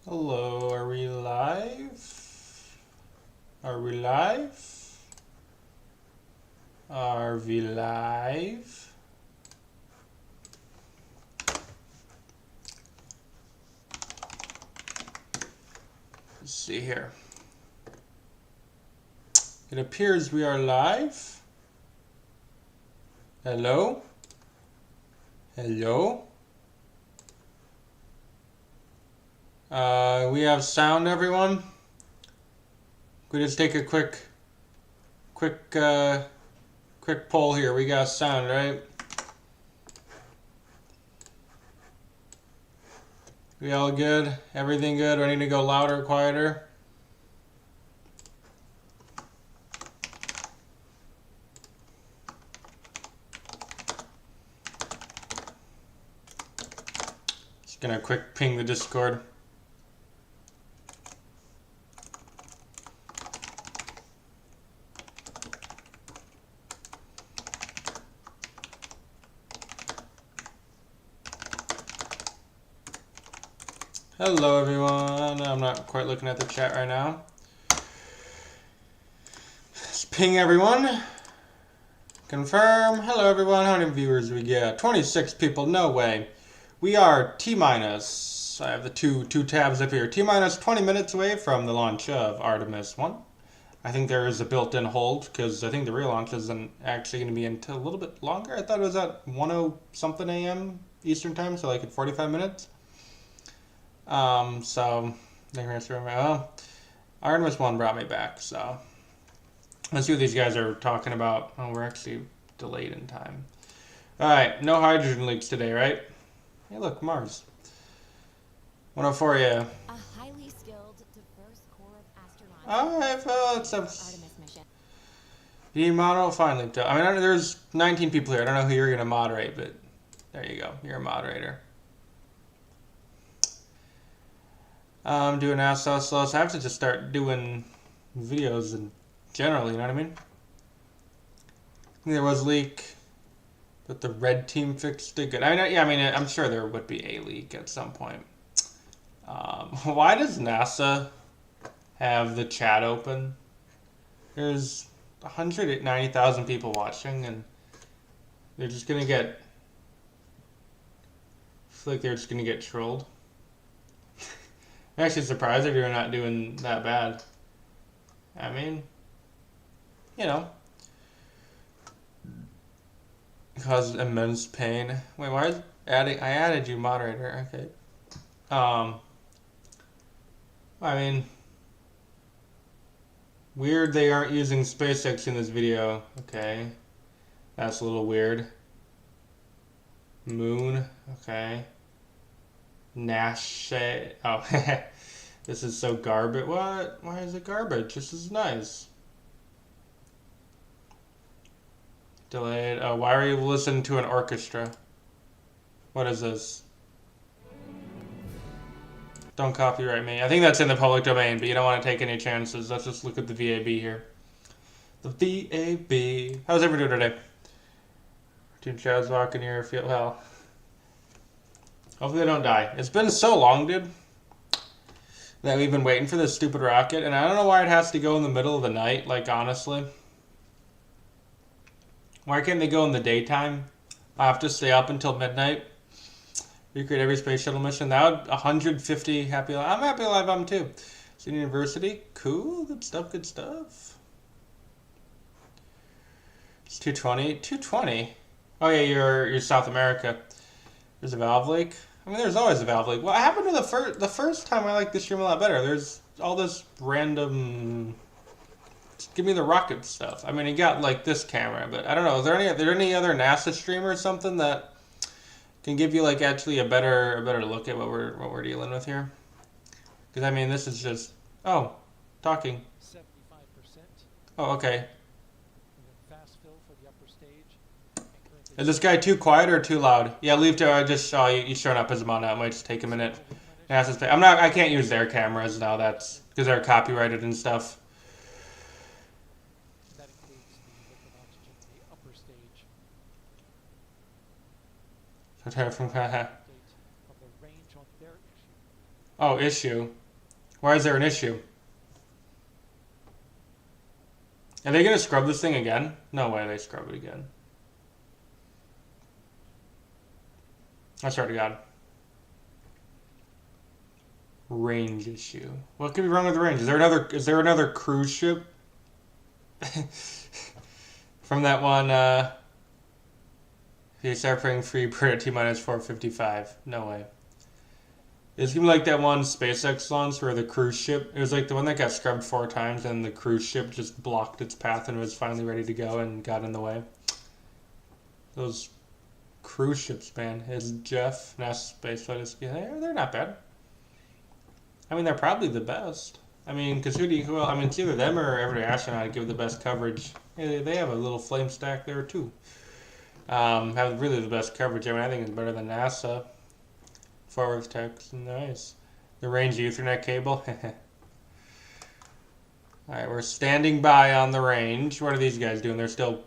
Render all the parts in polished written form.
Hello, are we live? Are we live? Are we live? Let's see here. It appears we are live. Hello? Hello? We have sound, everyone. We just take a quick poll here. We got sound, right? We all good? Everything good? Do I need to go louder, quieter? Just gonna quick ping the Discord. Hello everyone, I'm not quite looking at the chat right now. Just ping everyone. Confirm. Hello everyone, how many viewers do we get? 26 people, no way. We are T-minus, I have the two tabs up here. T-minus 20 minutes away from the launch of Artemis 1. I think there is a built-in hold, because I think the real launch isn't actually going to be until a little bit longer. I thought it was at 1:00 something a.m. Eastern time, so like in 45 minutes. So, well, Artemis 1 brought me back, so let's see what these guys are talking about. Oh, we're actually delayed in time. Alright, no hydrogen leaks today, right? Hey, look, Mars. 104, yeah. A highly skilled, diverse corps of astronauts. Alright, well, it's Artemis mission. You need model? Finally. I mean, there's 19 people here. I don't know who you're going to moderate, but there you go. You're a moderator. Doing NASA slows. I have to just start doing videos in general, you know what I mean? There was a leak, but the red team fixed it good. I'm sure there would be a leak at some point. Why does NASA have the chat open? There's 190,000 people watching, and they're just gonna get. I feel like they're just gonna get trolled. I'm actually surprised if you're not doing that bad. I mean, you know, causes immense pain. Wait, why is adding? I added you moderator. Okay. I mean, weird they aren't using SpaceX in this video. Okay, that's a little weird. Moon. Okay. Nash. Oh, this is so garbage. What? Why is it garbage? This is nice. Delayed. Oh, why are you listening to an orchestra? What is this? Don't copyright me. I think that's in the public domain, but you don't want to take any chances. Let's just look at the VAB here. The VAB. How's everyone doing today? Two Chad's walking here. Feel well. Hopefully they don't die. It's been so long, dude, that we've been waiting for this stupid rocket, and I don't know why it has to go in the middle of the night, like, honestly. Why can't they go in the daytime? I have to stay up until midnight. Recreate every space shuttle mission. That would 150 happy alive. I'm happy alive, I'm too. Senior University. Cool. Good stuff, good stuff. It's 220. 220? Oh, yeah, you're South America. There's a valve leak. I mean, there's always a valve leak. What happened to the first time I liked the stream a lot better? There's all this random... Just give me the rocket stuff. I mean, you got, like, this camera, but I don't know. Is there any other NASA stream or something that can give you, like, actually a better look at what we're dealing with here? Because, I mean, this is just... Oh, talking. 75%. Oh, okay. Fast fill for the upper stage. Is this guy too quiet or too loud? Yeah, leave to. I just saw you showing up as a mod now. It might just take a minute. I can't use their cameras now. That's because they're copyrighted and stuff. That includes the liquid oxygen in the upper stage. So from Update of the range on their issue. Oh, issue. Why is there an issue? Are they gonna scrub this thing again? No way they scrub it again. I swear to God. Range issue. What could be wrong with the range? Is there another cruise ship? From that one, if you start paying free per T-minus 455. No way. It's gonna be like that one SpaceX launch where the cruise ship, it was like the one that got scrubbed 4 times and the cruise ship just blocked its path and was finally ready to go and got in the way. Those cruise ships, man. It's Jeff, NASA Spaceflight Industries. They're not bad. I mean, they're probably the best. I mean, because I mean, it's either them or every astronaut give the best coverage. Yeah, they have a little flame stack there, too. Have really the best coverage. I mean, I think it's better than NASA. Forward text, nice. The range Ethernet cable. Alright, we're standing by on the range. What are these guys doing? They're still...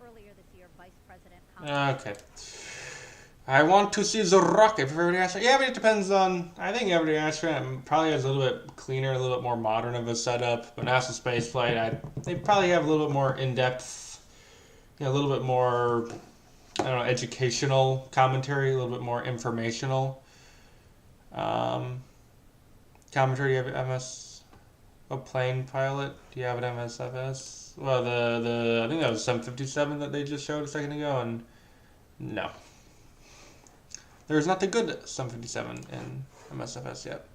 Earlier this year, Vice President Okay. I want to see the rocket for every astronaut. Yeah, but it depends on... I think every astronaut probably has a little bit cleaner, a little bit more modern of a setup. But NASA spaceflight, they probably have a little bit more in-depth, a little bit more... I don't know, educational commentary, a little bit more informational commentary. You have MS, a plane pilot. Do you have an MSFS? Well, I think that was 757 that they just showed a second ago, and no, there's not the good 757 in MSFS yet.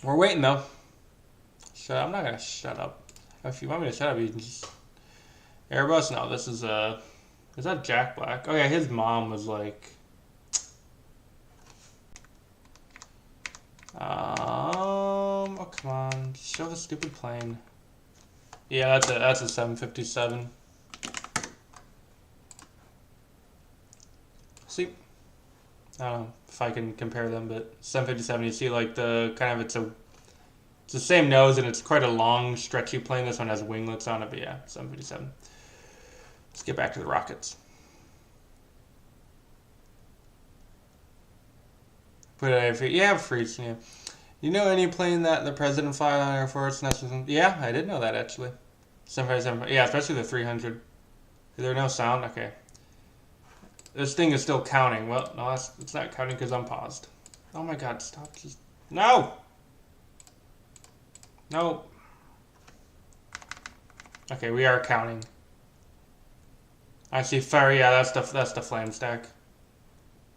We're waiting though. I'm not gonna shut up. If you want me to shut up, you can just. Airbus? No, this is is that Jack Black? Oh yeah, his mom was like, oh come on, show the stupid plane. Yeah, that's a 757. See, I don't know if I can compare them, but 757, you see like the kind of, it's the same nose and it's quite a long, stretchy plane. This one has winglets on it, but yeah, 757. Let's get back to the rockets. But yeah, freeze. Yeah. You know any plane that the president flies on Air Force? Yeah, I did know that actually. 757. Yeah, especially the 300. Is there no sound? Okay. This thing is still counting. Well, no, it's not counting because I'm paused. Oh my God! Stop! Just no. No. Okay, we are counting. I see fire. Yeah, that's the flame stack.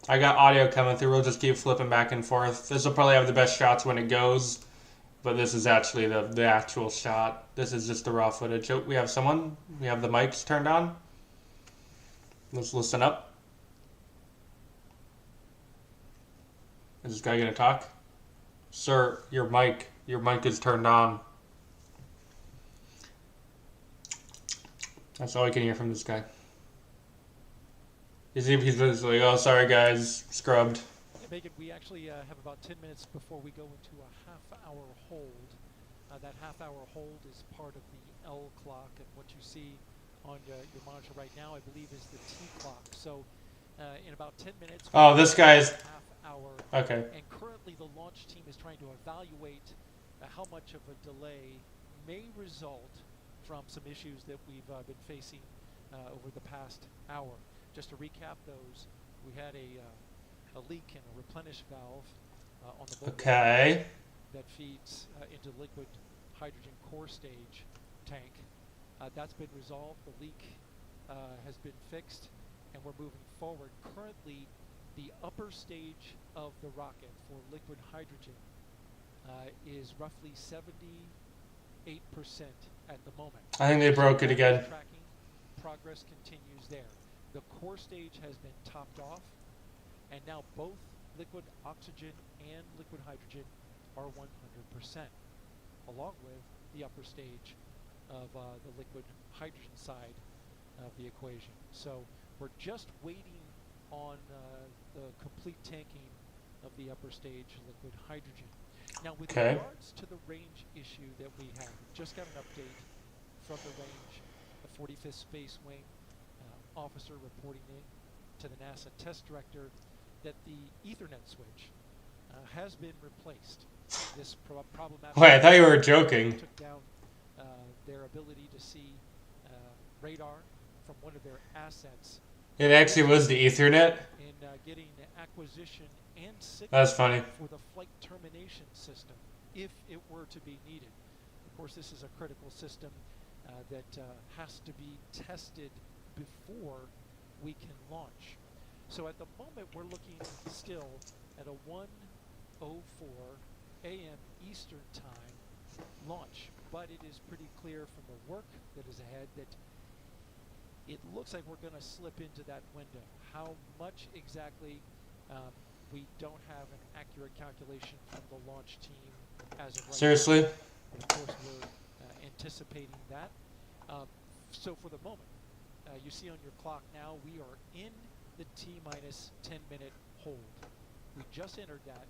I got audio coming through. We'll just keep flipping back and forth. This will probably have the best shots when it goes, but this is actually the actual shot. This is just the raw footage. Oh, we have someone. We have the mics turned on. Let's listen up. Is this guy gonna talk? Sir, your mic is turned on. That's all I can hear from this guy. He's just like, oh, sorry guys, scrubbed. Yeah, Megan, we actually have about 10 minutes before we go into a half-hour hold. That half-hour hold is part of the L clock, and what you see on your monitor right now, I believe, is the T clock. So, in about 10 minutes... Oh, this guy's... half-hour. Okay. And currently the launch team is trying to evaluate how much of a delay may result from some issues that we've been facing over the past hour. Just to recap those, we had a leak in a replenish valve on the boat that feeds into liquid hydrogen core stage tank. That's been resolved. The leak has been fixed, and we're moving forward. Currently, the upper stage of the rocket for liquid hydrogen is roughly 78% at the moment. I think they broke it again. Tracking progress continues there. The core stage has been topped off, and now both liquid oxygen and liquid hydrogen are 100%, along with the upper stage of the liquid hydrogen side of the equation. So we're just waiting on the complete tanking of the upper stage liquid hydrogen. Now, with regards to the range issue that we have, just got an update from the range, the 45th Space Wing officer reporting in to the NASA test director that the Ethernet switch has been replaced. This problematic. Wait, I thought you were joking. Took down their ability to see radar from one of their assets. It actually was the Ethernet. In getting acquisition and signal That's funny. for the flight termination system, if it were to be needed. Of course, this is a critical system that has to be tested before we can launch. So at the moment, we're looking still at a 1:04 a.m. Eastern Time launch. But it is pretty clear from the work that is ahead that it looks like we're going to slip into that window. How much exactly, we don't have an accurate calculation from the launch team as of right Seriously? now. Of course, we're anticipating that. So for the moment, you see on your clock now, we are in the T-minus 10-minute hold. We just entered that,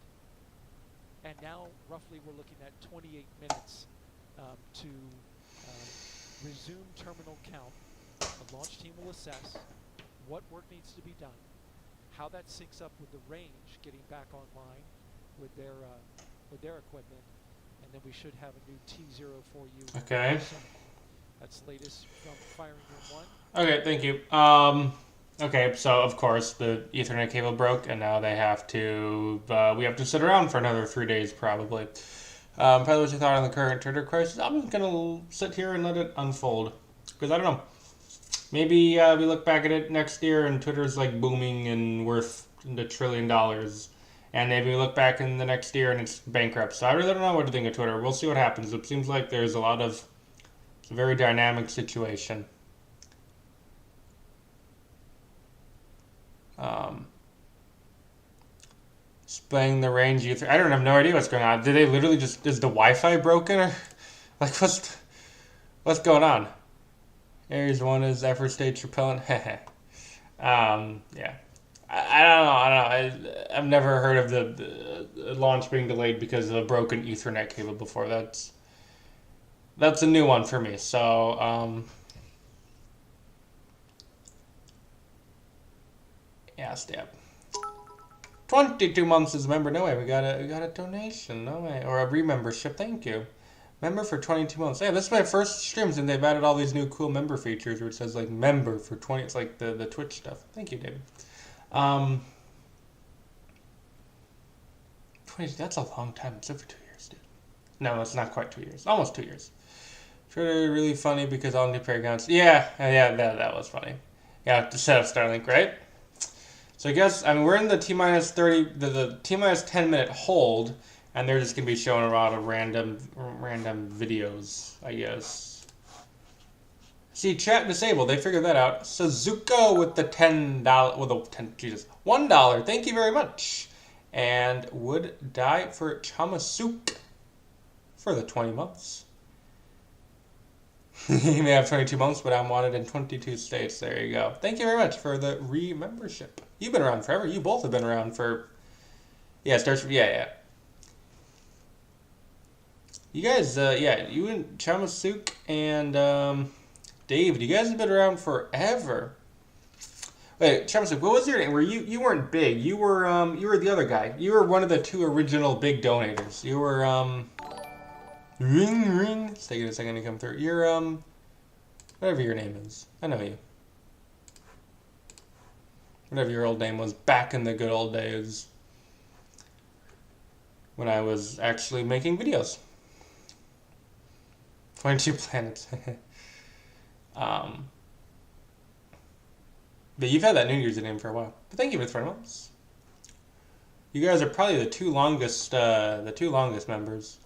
and now roughly we're looking at 28 minutes to resume terminal count. The launch team will assess what work needs to be done, how that syncs up with the range getting back online with their equipment, and then we should have a new T0 for you. Okay. That's the latest from firing room 1. Okay, thank you. Okay, so of course the Ethernet cable broke, and now they have to. We have to sit around for another 3 days probably. Probably what you thought on the current Twitter crisis. I'm just gonna sit here and let it unfold because I don't know. Maybe we look back at it next year and Twitter's like booming and worth $1 trillion, and maybe we look back in the next year and it's bankrupt. So I really don't know what to think of Twitter. We'll see what happens. It seems like there's a lot of. It's a very dynamic situation. Displaying the range I don't have no idea what's going on. Did they literally just is the Wi-Fi broken or like what's going on? Ares 1 is effort stage propellant. Yeah. I don't know. I've never heard of the launch being delayed because of a broken Ethernet cable before. That's a new one for me. So yeah, stab. 22 months as a member. No way. We got a donation. No way. Or a remembership. Thank you. Member for 22 months. Yeah, this is my first streams, and they've added all these new cool member features where it says like member for 20. It's like the Twitch stuff. Thank you, David. 20. That's a long time. It's over 2 years, dude. No, it's not quite 2 years. Almost 2 years. Twitter really funny because all new pair accounts. Yeah, that was funny. Yeah, to set up Starlink, right? So I guess we're in the T-minus 30, the T-minus 10-minute hold, and they're just gonna be showing a lot of random videos, I guess. See, chat disabled. They figured that out. Suzuko with the $1. Thank you very much. And would die for chomasuke for the 20 months. You may have 22 months, but I'm wanted in 22 states. There you go. Thank you very much for the re-membership. You've been around forever. You both have been around for... Yeah, Starship. Yeah. You guys, you and Chomasuke and Dave, you guys have been around forever. Wait, Chomasuke, what was your name? You weren't big. You were the other guy. You were one of the 2 original big donators. You were Ring. It's taking a second to come through. You're whatever your name is. I know you. Whatever your old name was back in the good old days when I was actually making videos. 22 planets. But you've had that New Year's name for a while. But thank you for the 20 months. You guys are probably the two longest members.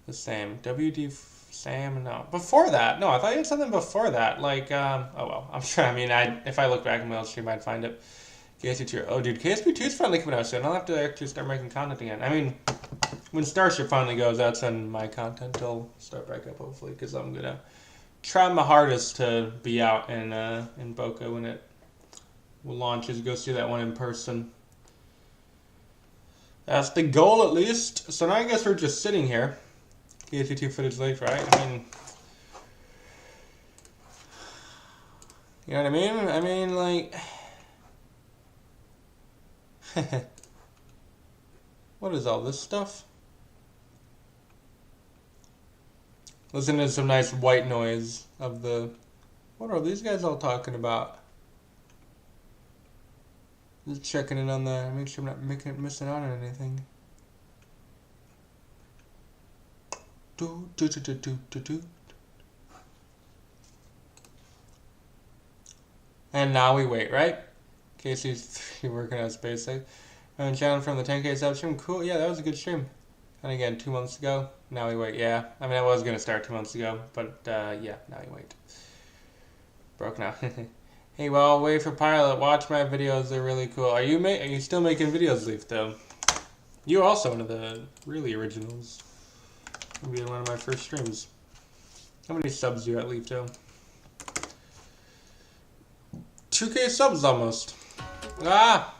The same. WD Sam, no. Before that, no, I thought you had something before that. Like, oh well, I'm sure. I mean, if I look back in my old stream, I'd find it. KSP2. Oh, dude, KSP2 is finally coming out soon. I'll have to actually start making content again. I mean, when Starship finally goes, that's when my content will start back up, hopefully, because I'm gonna try my hardest to be out in Boca when it launches. Go see that one in person. That's the goal, at least. So now I guess we're just sitting here. KSP2 footage late, right? I mean, you know what I mean? I mean, like, What is all this stuff? Listen to some nice white noise of the... What are these guys all talking about? Just checking in on the... Make sure I'm not missing out on anything. And now we wait, right? Casey's working on space side. And channel from the 10K sub stream. Cool, yeah, that was a good stream. And again, 2 months ago. Now we wait, yeah. I mean, I was going to start 2 months ago, but yeah, now we wait. Broke now. Hey, well, I'll wait for Pilot. Watch my videos, they're really cool. Are you still making videos, LeHuH, You're also one of the really originals. Maybe one of my first streams. How many subs do you at LeHuH? 2K subs almost. Ah!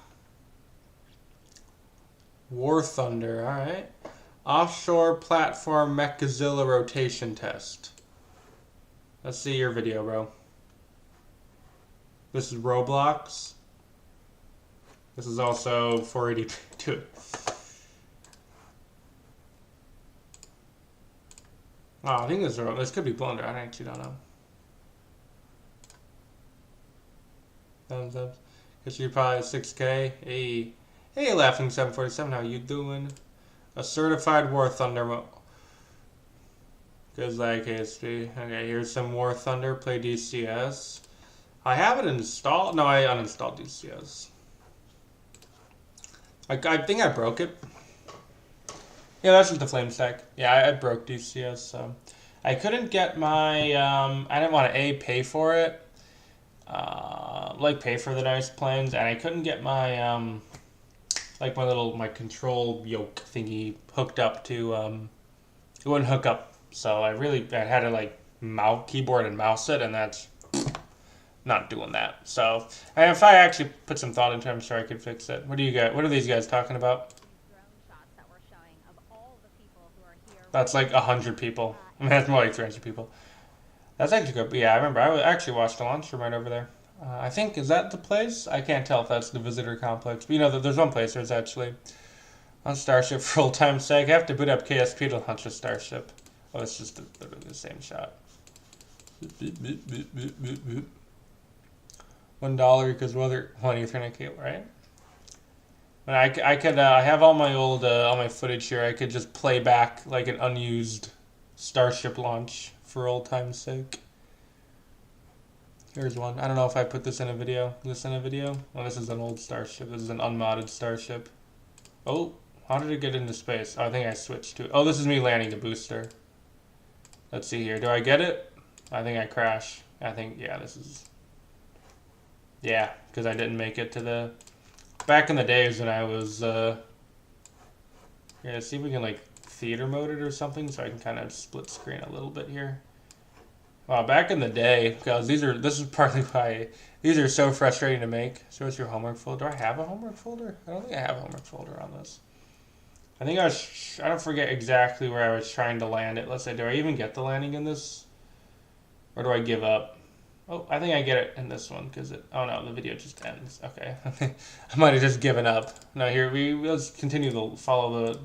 War Thunder, alright. Offshore platform Mechazilla rotation test. Let's see your video, bro. This is Roblox. This is also 482. Oh, I think this could be Blunder. I actually don't know. Thumbs up. Guess you're probably 6K. Hey, Laughing 747. How you doing? A certified War Thunder mode. Goes like ASP. Okay, here's some War Thunder. Play DCS. I have it installed. No, I uninstalled DCS. I think I broke it. Yeah, that's just the flame stack. Yeah, I broke DCS, so I couldn't get my. I didn't want to pay for it, like pay for the nice planes, and I couldn't get my like my control yoke thingy hooked up to it wouldn't hook up. So I had to like keyboard and mouse it, and that's not doing that. So if I actually put some thought into it, I'm sure I could fix it. What are these guys talking about? That's like 100 people. I mean, that's more like 300 people. That's actually good. But yeah, I remember. I actually watched the launch from right over there. I think, is that the place? I can't tell if that's the visitor complex. But you know, there's one place there's actually on Starship for old time's sake. I have to boot up KSP to launch a Starship. Oh, it's just literally the same shot. $1 equals whether 1 Ethernet cable, right? And I have all my old all my footage here. I could just play back like an unused Starship launch for old time's sake. Here's one. I don't know if I put this in a video. Well, this is an old Starship. This is an unmodded Starship. Oh, how did it get into space? Oh, I think I switched to. Oh, this is me landing the booster. Let's see here. Do I get it? I think I crash. I think yeah. This is. Yeah, because I didn't make it to the. Back in the days when I was, yeah, see if we can like theater mode it or something so I can kind of split screen a little bit here. Wow, back in the day, because this is partly why these are so frustrating to make. So what's your homework folder? Do I have a homework folder? I don't think I have a homework folder on this. I think I don't forget exactly where I was trying to land it. Let's say, do I even get the landing in this? Or do I give up? Oh, I think I get it in this one because it. Oh no, the video just ends. Okay, I might have just given up. No, here let's continue to follow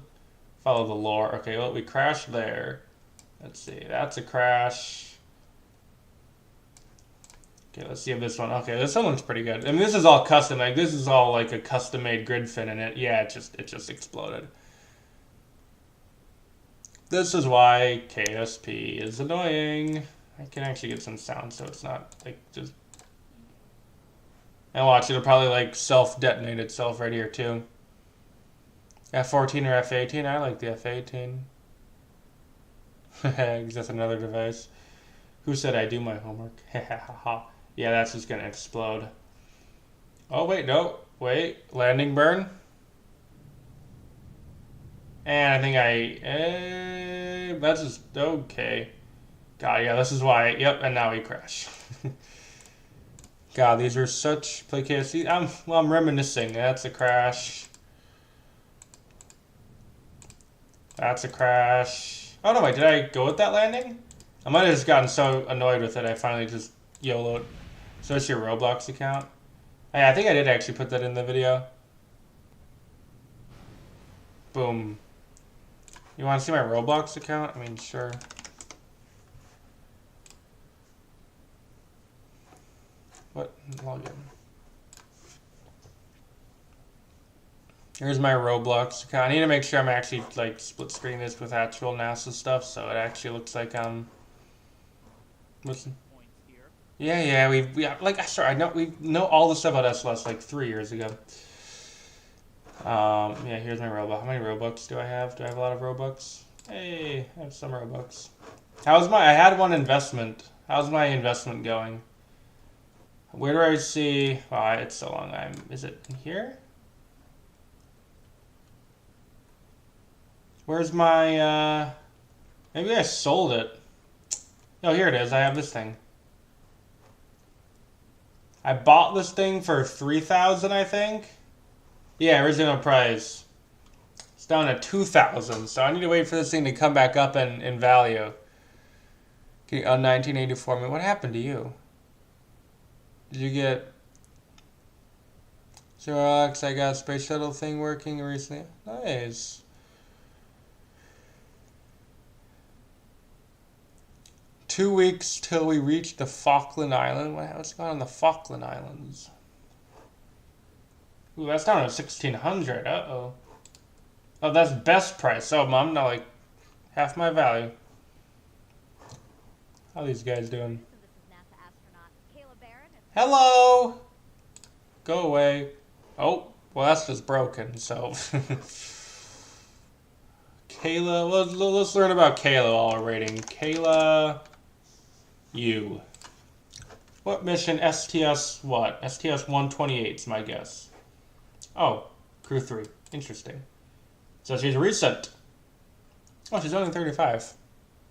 the lore. Okay, well we crashed there. Let's see, that's a crash. Okay, let's see if this one. Okay, this one looks pretty good. I mean, this is all custom. Like this is all like a custom-made grid fin in it. Yeah, it just exploded. This is why KSP is annoying. I can actually get some sound so it's not like just. And watch, it'll probably like self-detonate itself right here too. F14 or F18? I like the F18. That's another device. Who said I do my homework? Yeah, that's just gonna explode. Oh wait, no. Wait, landing burn. And I think that's just okay. God, yeah, this is why. Yep, and now we crash. God, these are such play KSC. I'm reminiscing. That's a crash. That's a crash. Oh no, wait, did I go with that landing? I might have just gotten so annoyed with it, I finally just YOLO'd. So it's your Roblox account. Hey, I think I did actually put that in the video. Boom. You want to see my Roblox account? I mean, sure. What? Login. Here's my Roblox account. I need to make sure I'm actually like split screen this with actual NASA stuff, so it actually looks like I'm. Listen. Yeah, we like sorry, I know we know all the stuff about SLS like 3 years ago. Yeah, here's my Robux. How many Robux do I have? Do I have a lot of Robux? Hey, I have some Robux. How's my? I had one investment. How's my investment going? Where do I see? Oh, it's so long. Is it here? Where's my? Maybe I sold it. Oh, here it is. I have this thing. I bought this thing for 3,000, I think. Yeah, original price. It's down to 2,000, so I need to wait for this thing to come back up in value. Okay, on 1984. I mean, what happened to you? Did you get? So Alex, I got a space shuttle thing working recently. Nice. Two weeks till we reach the Falkland Island. What's going on in the Falkland Islands? Ooh, that's down to 1,600. Uh-oh. Oh, that's best price. Oh, I'm not like half my value. How are these guys doing? Hello! Go away. Oh, well, that's just broken, so. Kayla, let's learn about Kayla while we're rating. Kayla. U. What mission? STS what? STS 128 is my guess. Oh, crew 3. Interesting. So she's recent. Oh, she's only 35.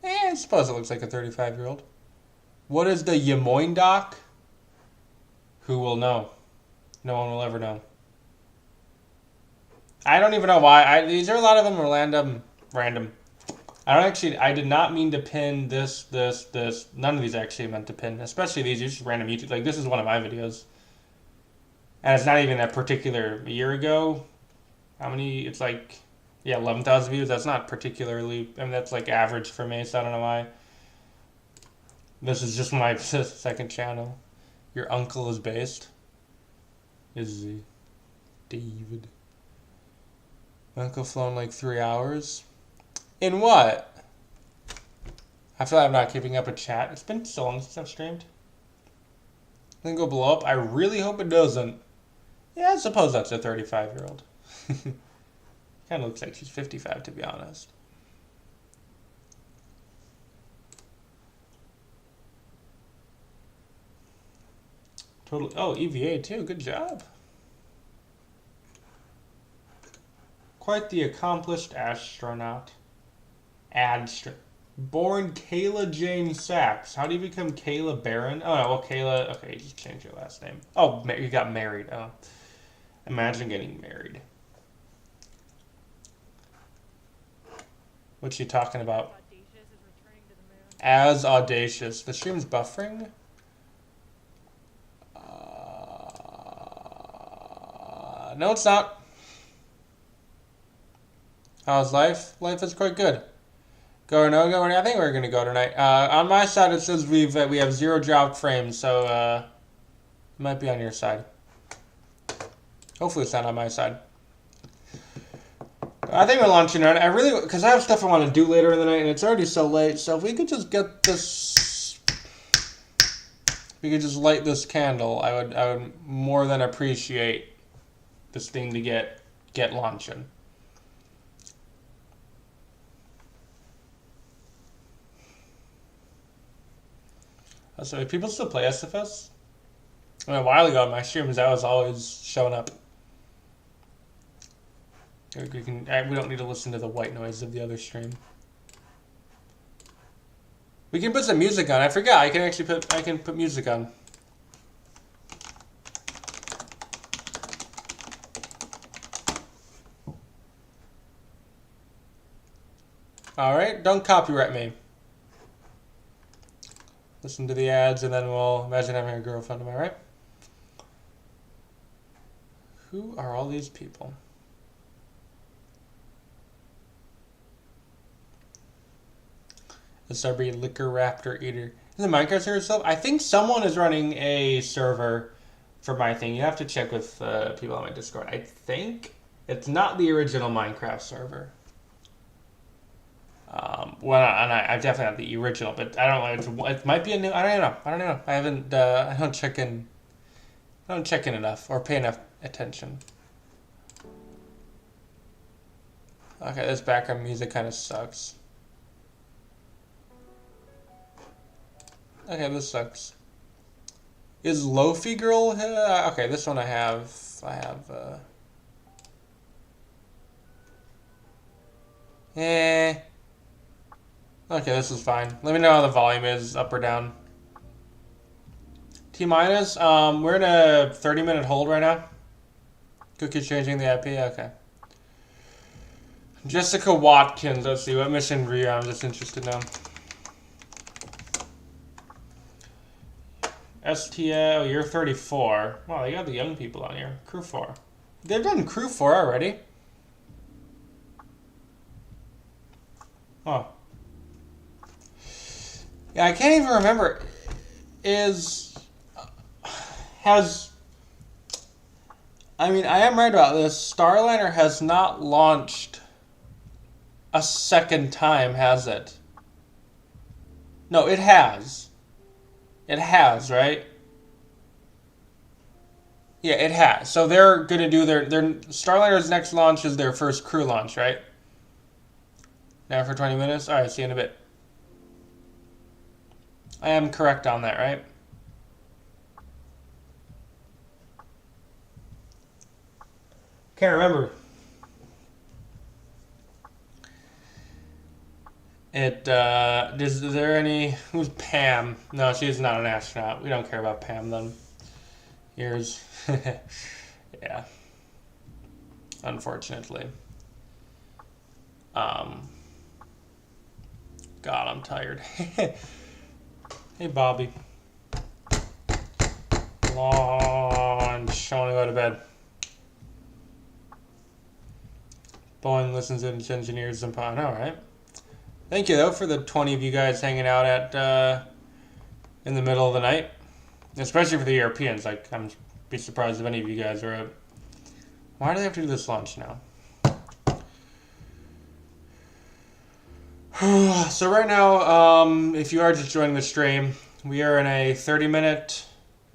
I suppose it looks like a 35-year-old. What is the Yemoin doc? Who will know? No one will ever know. I don't even know why. These are a lot of them are random. I did not mean to pin this. None of these actually meant to pin. Especially these, are just random YouTube. Like, this is one of my videos. And it's not even a particular year ago. How many? It's like, yeah, 11,000 views. That's not particularly, I mean, that's like average for me, so I don't know why. This is just my second channel. Your uncle is based. Is he? David. My uncle flown like 3 hours. In what? I feel like I'm not keeping up with chat. It's been so long since I've streamed. I think it'll blow up. I really hope it doesn't. Yeah, I suppose that's a 35-year-old. Kind of looks like she's 55, to be honest. Totally. Oh, EVA too. Good job. Quite the accomplished astronaut. Born Kayla Jane Sachs. How do you become Kayla Barron? Oh, no, well, Kayla... Okay, you just changed your last name. Oh, you got married. Oh. Imagine getting married. What's she talking about? As audacious. The stream's buffering? No, it's not. How's life? Life is quite good. Go or no go? I think we're gonna go tonight. On my side, it says we have 0 dropped frames, so it might be on your side. Hopefully, it's not on my side. I think we're launching it. I really, because I have stuff I want to do later in the night, and it's already so late. So if we could just get this, we could just light this candle. I would more than appreciate this thing to get launching. So do people still play SFS? I mean, a while ago on my streams, I was always showing up. We don't need to listen to the white noise of the other stream. We can put some music on. I forgot. I can put music on. All right, don't copyright me. Listen to the ads, and then we'll imagine having a girlfriend. Am I right? Who are all these people? SRB Liquor Raptor Eater. Is the Minecraft server itself? I think someone is running a server for my thing. You have to check with people on my Discord. I think it's not the original Minecraft server. Well, and I definitely have the original, but I don't know. It might be a new. I don't know. I haven't. I don't check in. I don't check in enough or pay enough attention. Okay, this background music kind of sucks. Okay, this sucks. Is Lofi Girl? Okay, this one I have. Okay, this is fine. Let me know how the volume is, up or down. T-minus, we're in a 30-minute hold right now. Cookie's changing the IP, okay. Jessica Watkins, let's see, what mission were you on? I'm just interested now. STL, you're 34. Wow, they got the young people on here. Crew 4. They've done Crew 4 already. Oh. Yeah, I can't even remember. I mean, I am right about this. Starliner has not launched a second time, has it? No, it has. It has, right? Yeah, it has. So they're gonna do their Starliner's next launch is their first crew launch, right? Now for 20 minutes? Alright, see you in a bit. I am correct on that, right? Can't remember. Is there any... Who's Pam? No, she's not an astronaut. We don't care about Pam, then. Here's... yeah. Unfortunately. God, I'm tired. Hey, Bobby. Launch. I want to go to bed. Boeing listens to engineers and I know, right? Thank you, though, for the 20 of you guys hanging out at in the middle of the night. Especially for the Europeans. Like, I'm be surprised if any of you guys are up. Why do they have to do this launch now? So right now, if you are just joining the stream, we are in a 30-minute,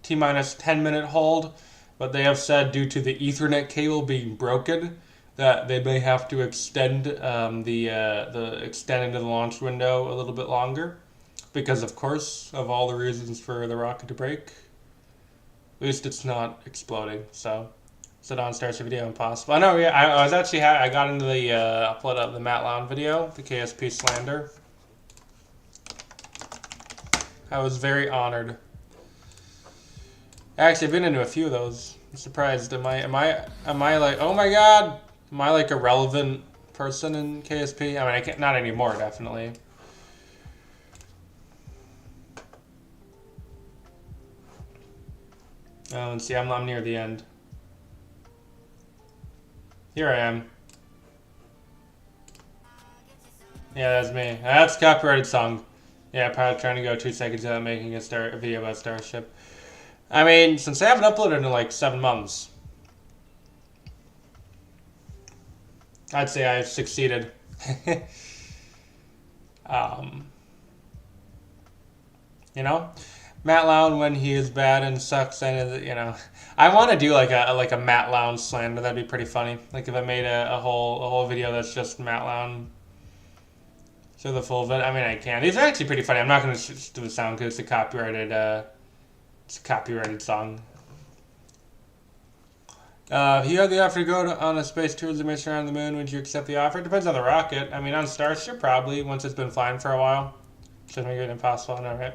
T-minus 10-minute hold, but they have said due to the Ethernet cable being broken that they may have to extend the extend into the launch window a little bit longer, because of course of all the reasons for the rocket to break. At least it's not exploding. So. Sit on Starship video impossible. I know, yeah. I was actually I got into the upload of the Matt Lown video, the KSP slander. I was very honored. Actually, I've been into a few of those. I'm surprised. Am I like, oh my god, am I like a relevant person in KSP? I mean, I can't, not anymore, definitely. Oh, and see, I'm near the end. Here I am. Yeah, that's me. That's a copyrighted song. Yeah, probably trying to go 2 seconds without making a video about Starship. I mean, since I haven't uploaded in like 7 months, I'd say I've succeeded. You know? Matt Lown when he is bad and sucks, and you know, I want to do like a Matt Lown slander. That'd be pretty funny. Like if I made a whole video that's just Matt Lown. So the full vid. I mean, I can. These are actually pretty funny. I'm not gonna do the sound because it's a copyrighted song. If you had the offer to go on a space tourism mission around the moon, would you accept the offer? It depends on the rocket. I mean, on Starship, probably once it's been flying for a while. Shouldn't make it impossible. I know, right?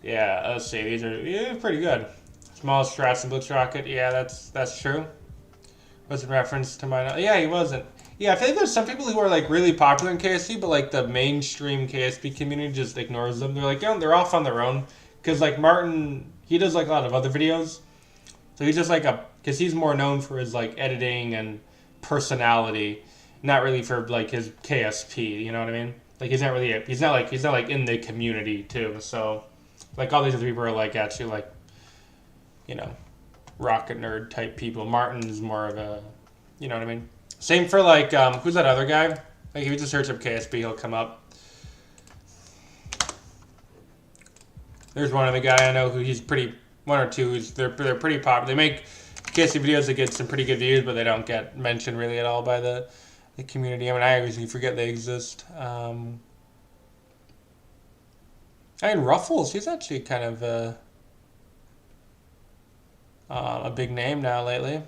Yeah, let's see. These are pretty good. Smallest Strats and Blitz rocket. Yeah, that's true. Was in reference to my... Yeah, he wasn't. Yeah, I think there's some people who are like really popular in KSP, but like the mainstream KSP community just ignores them. They're like, yeah, they're off on their own. Because like Martin, he does like a lot of other videos. So he's just like because he's more known for his like editing and personality, not really for like his KSP. You know what I mean? Like he's not really he's not like in the community too. So like all these other people are like actually like, you know, rocket nerd type people. Martin's more of a, you know what I mean. Same for like who's that other guy? Like if you just search up KSP, he'll come up. There's one other guy I know who he's pretty, one or two. They're pretty popular. They make KSP videos that get some pretty good views, but they don't get mentioned really at all by the community. I mean, I usually forget they exist. I mean, Ruffles, he's actually kind of a big name now lately.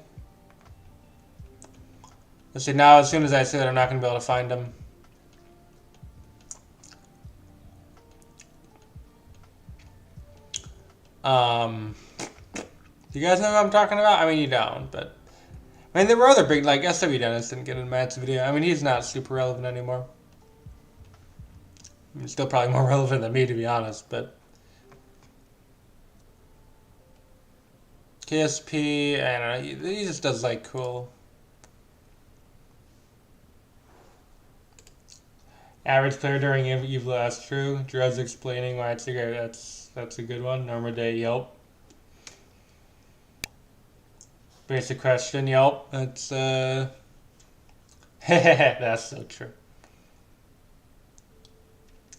Let's see, now as soon as I say that, I'm not going to be able to find him. Do you guys know who I'm talking about? I mean, you don't, but... I mean, there were other big, like, SW Dennis didn't get in Matt's video. I mean, he's not super relevant anymore. I mean, still probably more relevant than me, to be honest, but... KSP, I don't know, he just does, like, cool... Average player during Evil, that's true. Drew's explaining why it's a great, that's a good one. Norma Day, yelp. Basic question, yelp. That's that's so true.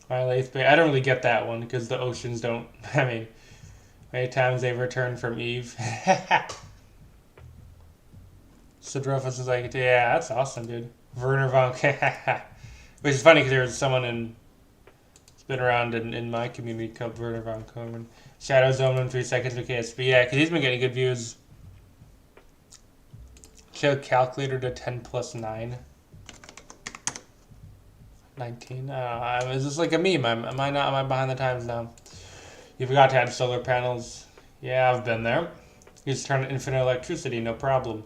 I don't really get that one because the oceans don't, I mean, many times they've returned from Eve. Sidrofus is like, yeah, that's awesome, dude. Werner von which is funny because there's someone it's been around in my community called Werner von Komen. Shadow Zone in 3 seconds with KSP. Yeah, because he's been getting good views. Show calculator to 10 plus 9. 19. Is this like a meme? Am I behind the times now? You forgot to add solar panels. Yeah, I've been there. You just turn infinite electricity, no problem.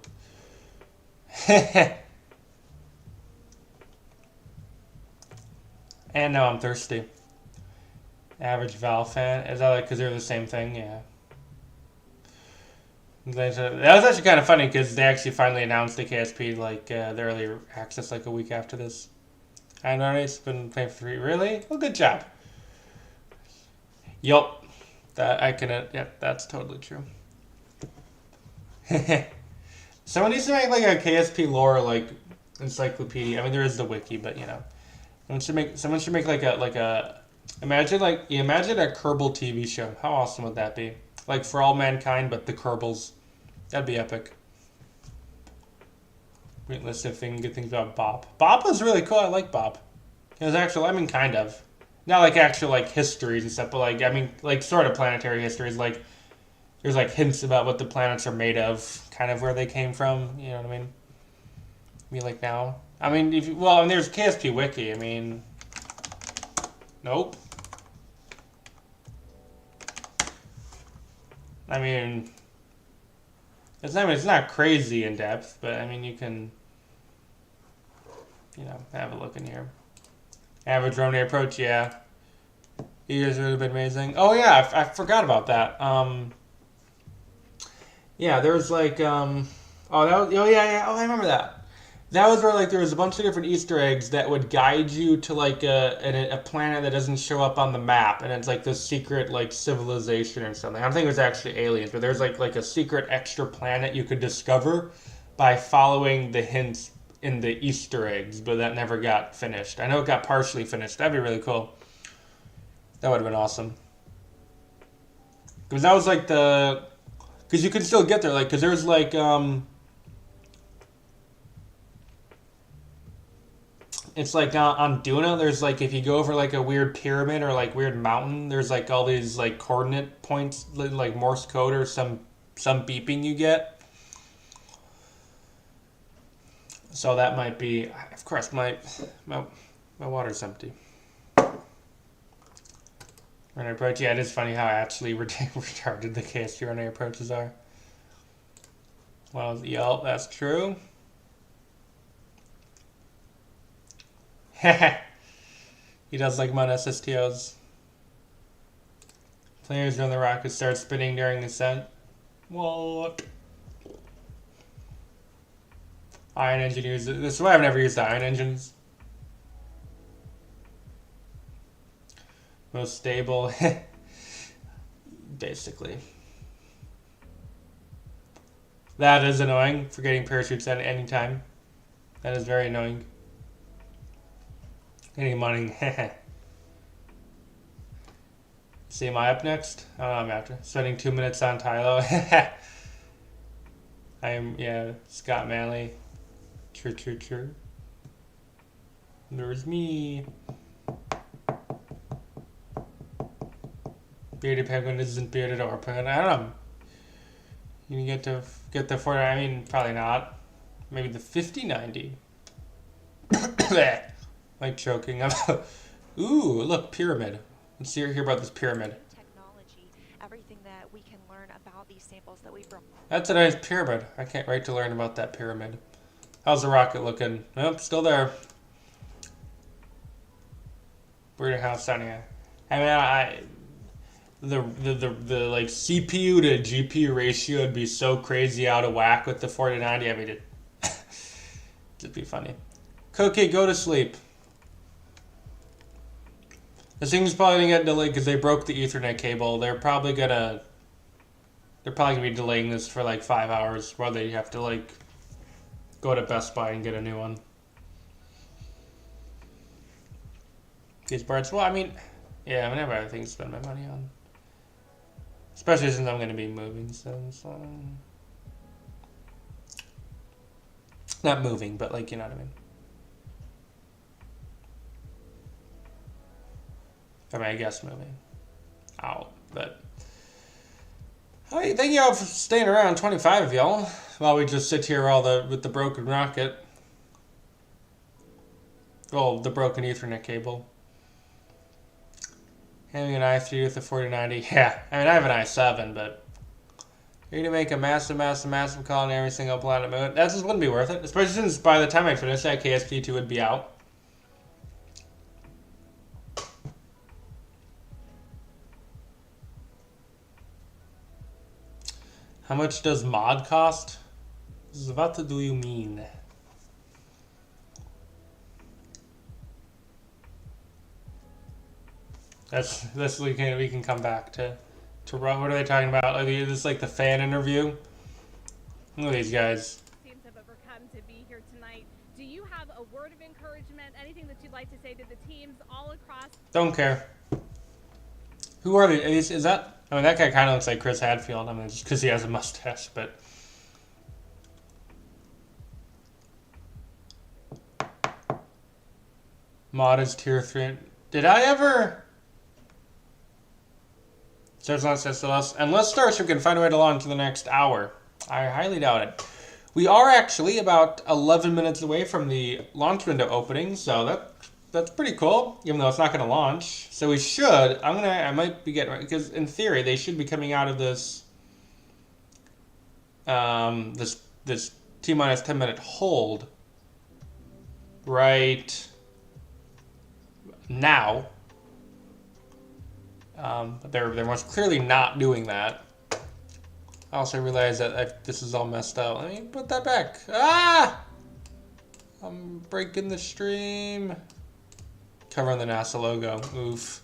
And now I'm thirsty. Average Val fan. Is that like because they're the same thing? Yeah. That was actually kind of funny because they actually finally announced the KSP like the early access like a week after this. I know it's been playing for free. Really? Well, good job. Yup. That I can. Yep, that's totally true. Someone needs to make like a KSP lore like encyclopedia. I mean, there is the wiki, but you know. Someone should make like a imagine a Kerbal TV show. How awesome would that be? Like For All Mankind, but the Kerbals. That'd be epic. Great list of good things about Bop. Bop was really cool. I like Bop. It was actual. I mean, kind of. Not like actual like histories and stuff, but like I mean like sort of planetary histories. Like there's like hints about what the planets are made of, kind of where they came from. You know what I mean? I mean like now. I mean, and there's KSP Wiki. I mean, nope. I mean, it's not crazy in depth, but I mean, you can, you know, have a look in here. Average Romney approach, yeah. You guys would have been amazing. Oh yeah, I forgot about that. Yeah, there was like, oh yeah, oh I remember that. That was where like there was a bunch of different Easter eggs that would guide you to like a planet that doesn't show up on the map, and it's like this secret like civilization or something. I don't think it was actually aliens, but there's like a secret extra planet you could discover by following the hints in the Easter eggs, but that never got finished. I know it got partially finished. That'd be really cool. That would have been awesome. Because that was like because you can still get there, like because there's like it's like on Duna, there's like if you go over like a weird pyramid or like weird mountain, there's like all these like coordinate points, like Morse code or some beeping you get. So that might be, of course, my water's empty. Running approach, yeah, it is funny how actually retarded the KSP running approaches are. Well, yup, that's true. He does like Mon SSTOs. Players on the rocket start spinning during ascent. What? Iron engine uses. This is why I've never used the iron engines. Most stable. Basically. That is annoying for getting parachutes at any time. That is very annoying. Getting money. See, am I up next? Oh, I'm after. Spending 2 minutes on Tylo. I am, yeah, Scott Manley. True. There's me. Bearded penguin isn't bearded or penguin. I don't know. You can get the 40. I mean, probably not. Maybe the 50-90. Like choking. Ooh, look, pyramid. Let's hear about this pyramid. Technology, everything that we can learn about these samples that we brought. That's a nice pyramid. I can't wait to learn about that pyramid. How's the rocket looking? Nope, still there. Weird house down here. I mean, the like CPU to GPU ratio would be so crazy out of whack with the 4090. I mean, it'd be funny. Cookie, go to sleep. This thing's probably gonna get delayed because they broke the Ethernet cable. They're probably gonna be delaying this for like 5 hours while they have to like go to Best Buy and get a new one. These parts, well, I mean, yeah, I'm gonna have other things to spend my money on. Especially since I'm gonna be moving soon, so. Not moving, but like, you know what I mean. I mean, I guess moving out, but. Hey, thank you all for staying around, 25 of y'all, while we just sit here with the broken rocket. Well, the broken Ethernet cable. Having an i3 with a 4090, yeah. I mean, I have an i7, but you're gonna make a massive call on every single planet moon. That just wouldn't be worth it, especially since by the time I finish that, KSP2 would be out. How much does mod cost? What do you mean? That's we can come back to what are they talking about? Like, is this like the fan interview? Look at these guys. Teams have overcome to be here tonight. Do you have a word of encouragement? Anything that you'd like to say to the teams all across? Don't care. Who are these? Is that? I mean, that guy kind of looks like Chris Hadfield. I mean, just because he has a mustache, but. Mod is tier 3. Did I ever? Unless Starship can find a way to launch in the next hour. I highly doubt it. We are actually about 11 minutes away from the launch window opening, so that's pretty cool, even though it's not going to launch. So we should, I might be getting, because in theory, they should be coming out of this, this T-minus 10-minute hold right now. But they're most clearly not doing that. I also realize that this is all messed up. Let me put that back. Ah! I'm breaking the stream. Covering the NASA logo. Oof.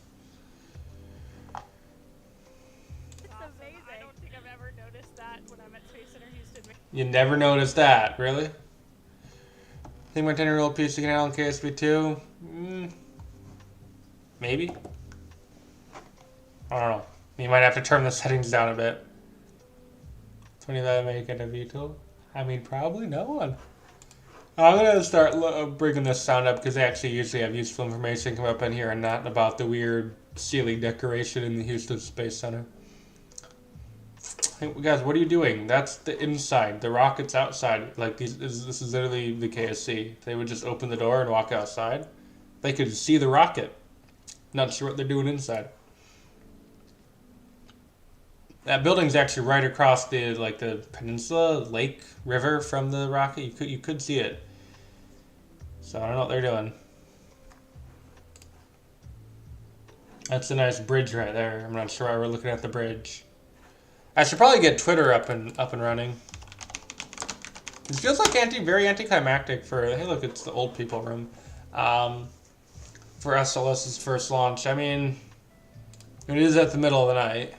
It's amazing. I don't think I've ever noticed that when I'm at Space Center Houston. You never noticed that, really? Think my 10-year-old PC can handle KSP2? Maybe. I don't know. You might have to turn the settings down a bit. 25 make it a VTOL? I mean, probably no one. I'm going to start bringing this sound up because they actually usually have useful information come up in here and not about the weird ceiling decoration in the Houston Space Center. Hey, guys, what are you doing? That's the inside. The rocket's outside. Like, this is literally the KSC. They would just open the door and walk outside. They could see the rocket. Not sure what they're doing inside. That building's actually right across the peninsula, lake, river from the rocket. You could see it. So I don't know what they're doing. That's a nice bridge right there. I'm not sure why we're looking at the bridge. I should probably get Twitter up and running. It feels like very anticlimactic for, hey look, it's the old people room. For SLS's first launch. I mean, It is at the middle of the night.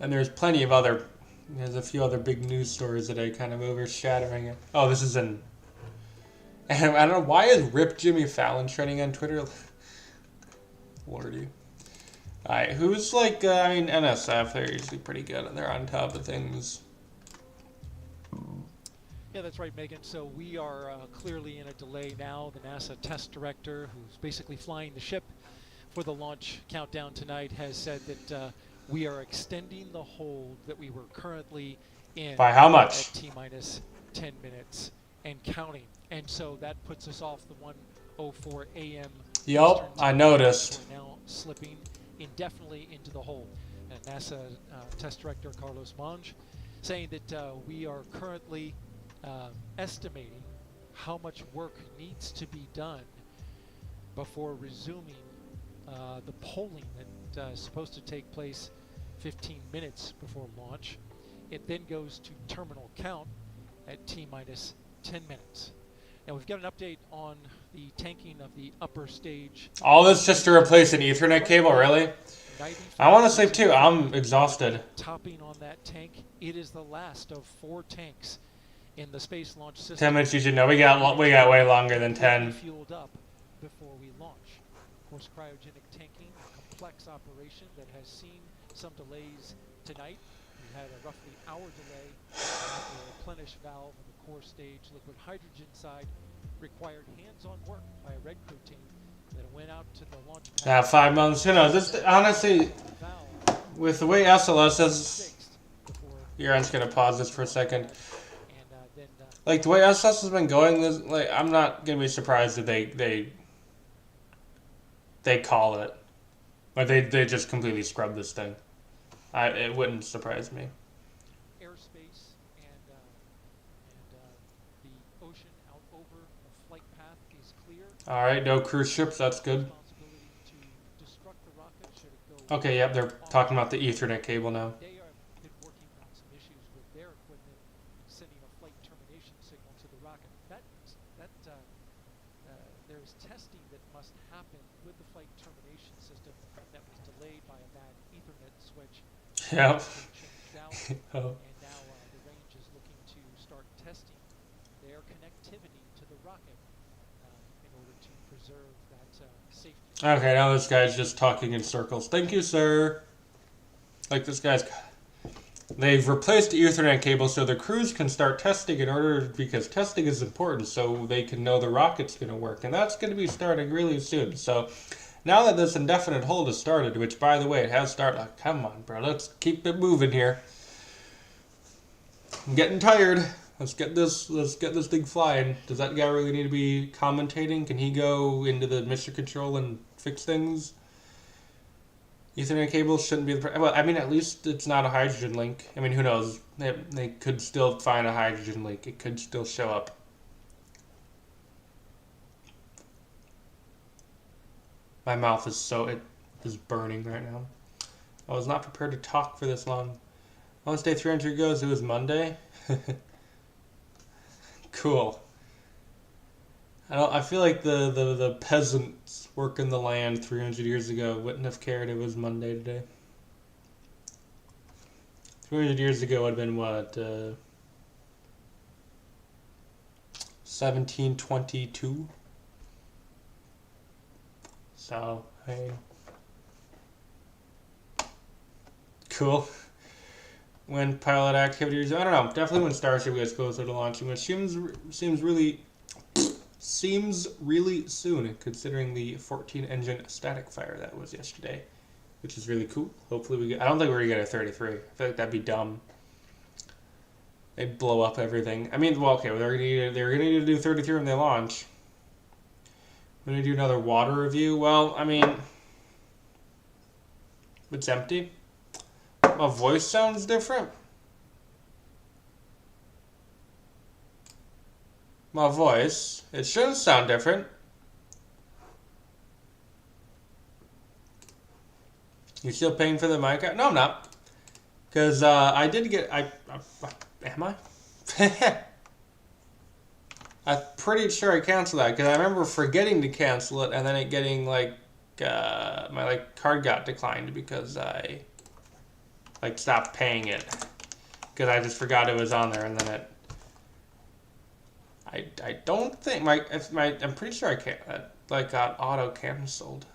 And there's plenty of other... There's a few other big news stories that are kind of overshadowing it. Oh, this is in... And I don't know, why is Rip Jimmy Fallon trending on Twitter? Lordy. Alright, who's like, I mean, NSF, they're usually pretty good and they're on top of things. Yeah, that's right, Megan. So we are clearly in a delay now. The NASA test director, who's basically flying the ship for the launch countdown tonight, has said that we are extending the hold that we were currently in. By how much? At T-minus 10 minutes and counting. And so that puts us off the 1:04 a.m. Yup, I noticed. We're now slipping indefinitely into the hole. And NASA test director Carlos Monge saying that we are currently estimating how much work needs to be done before resuming the polling that is supposed to take place 15 minutes before launch. It then goes to terminal count at T-minus 10 minutes. Now we've got an update on the tanking of the upper stage. All this just to replace an Ethernet cable, really? I want to sleep too. I'm exhausted. Topping on that tank, it is the last of 4 tanks in the space launch system. 10 minutes, you should know. We got way longer than 10. Fueled up before we launch. Of course, cryogenic tanking, a complex operation that has seen some delays tonight. We had a roughly hour delay after a replenish valve in the core stage. Liquid hydrogen side required hands-on work by a red crew team that went out to the launch pad. Yeah, 5 months. You know, just honestly, with the way SLS is, you're just gonna pause this for a second. Like the way SLS has been going, like I'm not gonna be surprised if they call it, like they just completely scrub this thing. It wouldn't surprise me. Airspace and the ocean out over the flight path is clear. All right, no cruise ships. That's good. Okay, yep, they're talking about the Ethernet cable now. They have been working on some issues with their equipment, sending a flight termination signal to the rocket. There is testing that must happen with the flight termination system that was delayed by a bad Ethernet switch. Yep. And now the range is looking to start testing their connectivity to the rocket in order to preserve that safety. Okay, now this guy's just talking in circles. Thank you, sir. Like this guy's... They've replaced the Ethernet cable so the crews can start testing in order, because testing is important so they can know the rocket's going to work. And that's going to be starting really soon. So now that this indefinite hold has started, which by the way, it has started. Oh, come on, bro. Let's keep it moving here. I'm getting tired. Let's get this thing flying. Does that guy really need to be commentating? Can he go into the mission control and fix things? Ethernet cables shouldn't be the well, I mean, at least it's not a hydrogen link. I mean, who knows? They could still find a hydrogen link. It could still show up. My mouth is it is burning right now. I was not prepared to talk for this long. Once day 300 goes, it was Monday. Cool. I feel like the peasants working the land 300 years ago wouldn't have cared it was Monday today. 300 years ago would have been what, 1722? So, hey. Cool. When pilot activities, I don't know, definitely when Starship gets closer to launching, which seems really soon, considering the 14-engine static fire that was yesterday, which is really cool. Hopefully we get... I don't think we're going to get a 33. I feel like that'd be dumb. They'd blow up everything. I mean, well, okay, they're going to need to do 33 when they launch. We're going to do another water review. Well, I mean, it's empty. My voice sounds different. My voice, it shouldn't sound different. You still paying for the mic? No, I'm not. Because I did get... am I? I'm pretty sure I canceled that. Because I remember forgetting to cancel it and then it getting, like, my card got declined because I stopped paying it because I just forgot it was on there, and then it. I don't think I'm pretty sure I can't got auto canceled.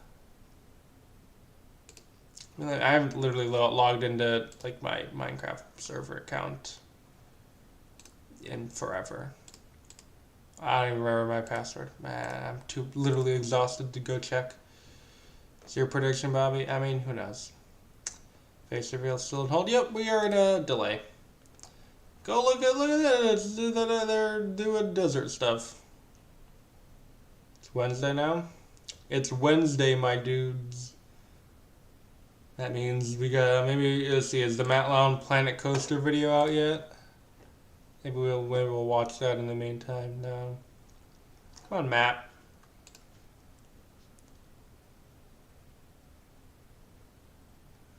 I haven't literally logged into my Minecraft server account in forever. I don't even remember my password. Man, I'm too literally exhausted to go check. Is your prediction, Bobby? I mean, who knows? Face reveal still on hold. Yep, we are in a delay. Go look at that. They're doing desert stuff. It's Wednesday now. It's Wednesday, my dudes. That means we got maybe let's see. Is the Matt Lown Planet Coaster video out yet? Maybe we'll watch that in the meantime. No. Come on, Matt.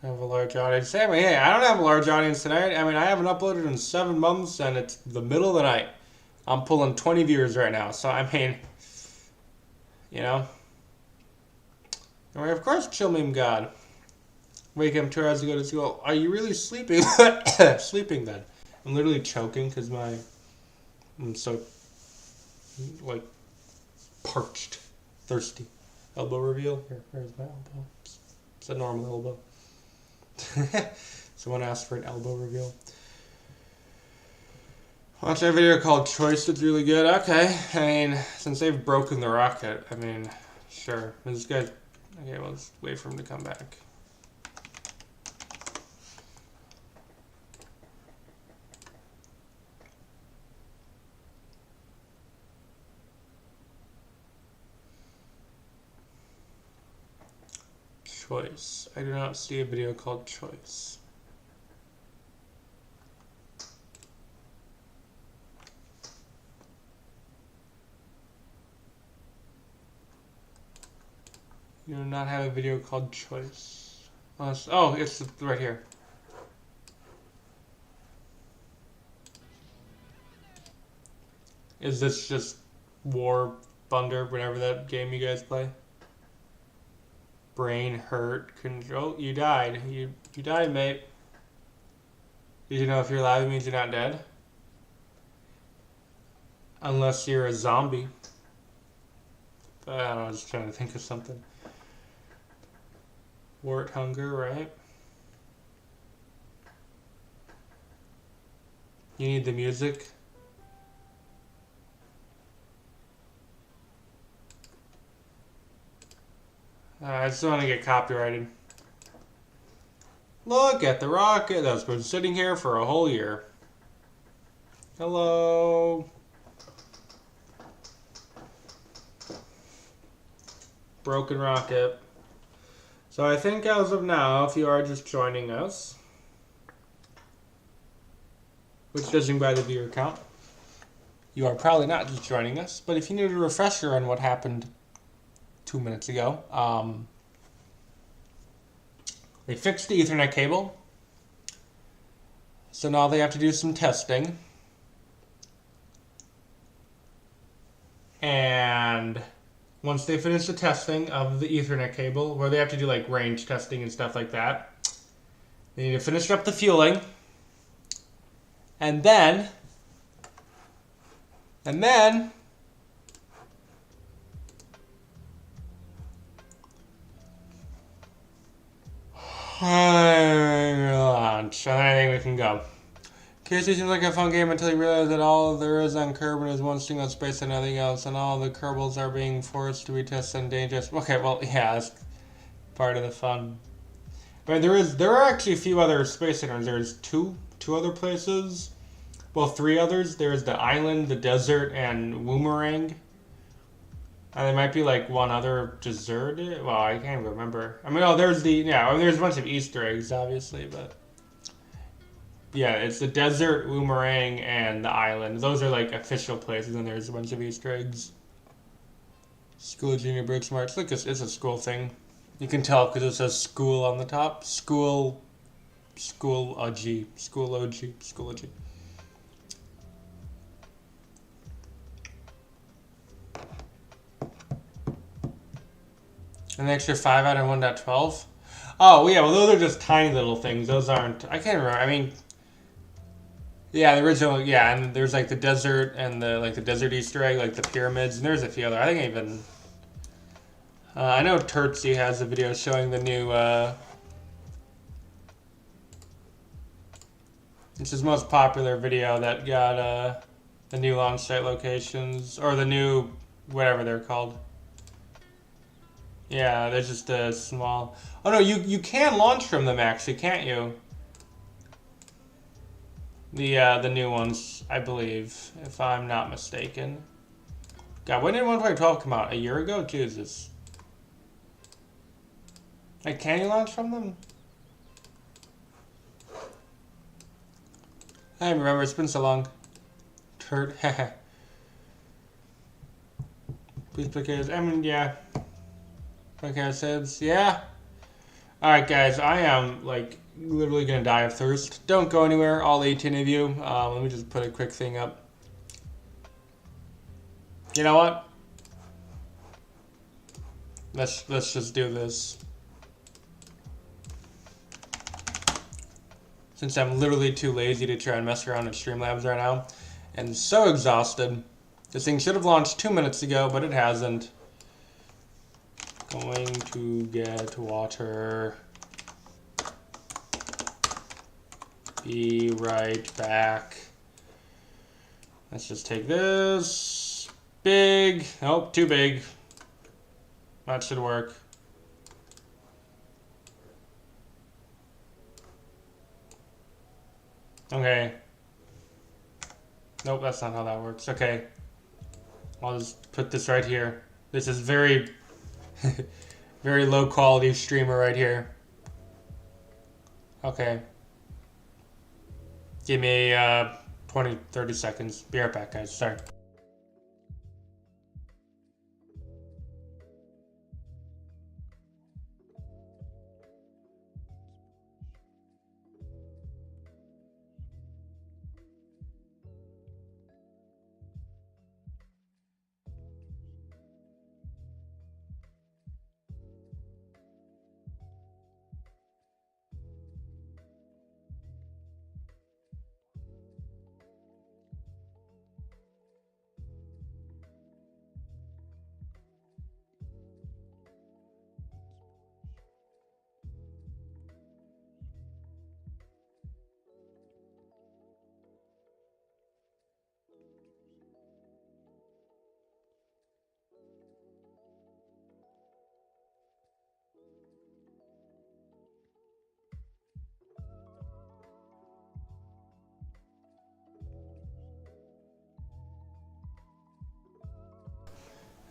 I have a large audience. Hey, I don't have a large audience tonight. I mean, I haven't uploaded in 7 months, and it's the middle of the night. I'm pulling 20 viewers right now, so I mean, you know. And of course, Chill Meme God. Wake up 2 hours to go to school. Are you really sleeping? Sleeping then. I'm literally choking because I'm so, parched, thirsty. Elbow reveal? Where's my elbow? It's a normal elbow. Someone asked for an elbow reveal. Watch that video called Choice. It's really good. Okay. I mean, since they've broken the rocket, I mean, sure. This guy. Okay, well, let's wait for him to come back. Choice. I do not see a video called Choice. You do not have a video called Choice. Oh, it's right here. Is this just War Thunder, whatever that game you guys play? Brain hurt control. You died. You died, mate. Did you know if you're alive it means you're not dead? Unless you're a zombie. I don't know, I was just trying to think of something. Wart hunger, right? You need the music. I just want to get copyrighted. Look at the rocket that's been sitting here for a whole year. Hello. Broken rocket. So I think as of now, if you are just joining us, which judging by the viewer count, you are probably not just joining us, but if you need a refresher on what happened 2 minutes ago, they fixed the Ethernet cable, so now they have to do some testing, and once they finish the testing of the Ethernet cable, where they have to do like range testing and stuff like that, they need to finish up the fueling, and then launch, and I think we can go. KC seems like a fun game until you realize that all there is on Kerbal is one single space and nothing else, and all the kerbals are being forced to be tested and dangerous. Okay, well, yeah, that's part of the fun. But there are actually a few other space centers. There's two other places. Well, 3 others. There's the island, the desert, and Woomerang. And there might be like one other deserted. Well, I can't remember. I mean, there's there's a bunch of Easter eggs, obviously, but yeah, it's the desert, Woomerang, and the island. Those are like official places, and there's a bunch of Easter eggs. School Junior Break Smart. Look, it's a school thing. You can tell because it says school on the top. School OG. School OG. School OG. An extra 5 out of 1.12? Oh, yeah, well, those are just tiny little things. Those aren't... I can't remember. I mean... Yeah, the original... Yeah, and there's, like, the desert and the, like, the desert Easter egg, like the pyramids. And there's a few other... I think even... I know Turtsy has a video showing the new... It's his most popular video that got, the new launch site locations. Or the new... Whatever they're called. Yeah, they're just a small... Oh no, you can launch from them actually, can't you? The new ones, I believe, if I'm not mistaken. God, when did 1.12 come out? A year ago? Jesus. Like, can you launch from them? I don't remember, it's been so long. Turd. Please pick it. I mean, yeah. Like I said, yeah. Alright, guys, I am, like, literally gonna die of thirst. Don't go anywhere, all 18 of you. Let me just put a quick thing up. You know what? Let's just do this. Since I'm literally too lazy to try and mess around in Streamlabs right now. And so exhausted. This thing should have launched 2 minutes ago, but it hasn't. Going to get water. Be right back. Let's just take this. Big. Nope, too big. That should work. Okay. Nope, that's not how that works. Okay. I'll just put this right here. This is very, very low quality streamer right here. Okay. Give me 20, 30 seconds. Be right back, guys. Sorry.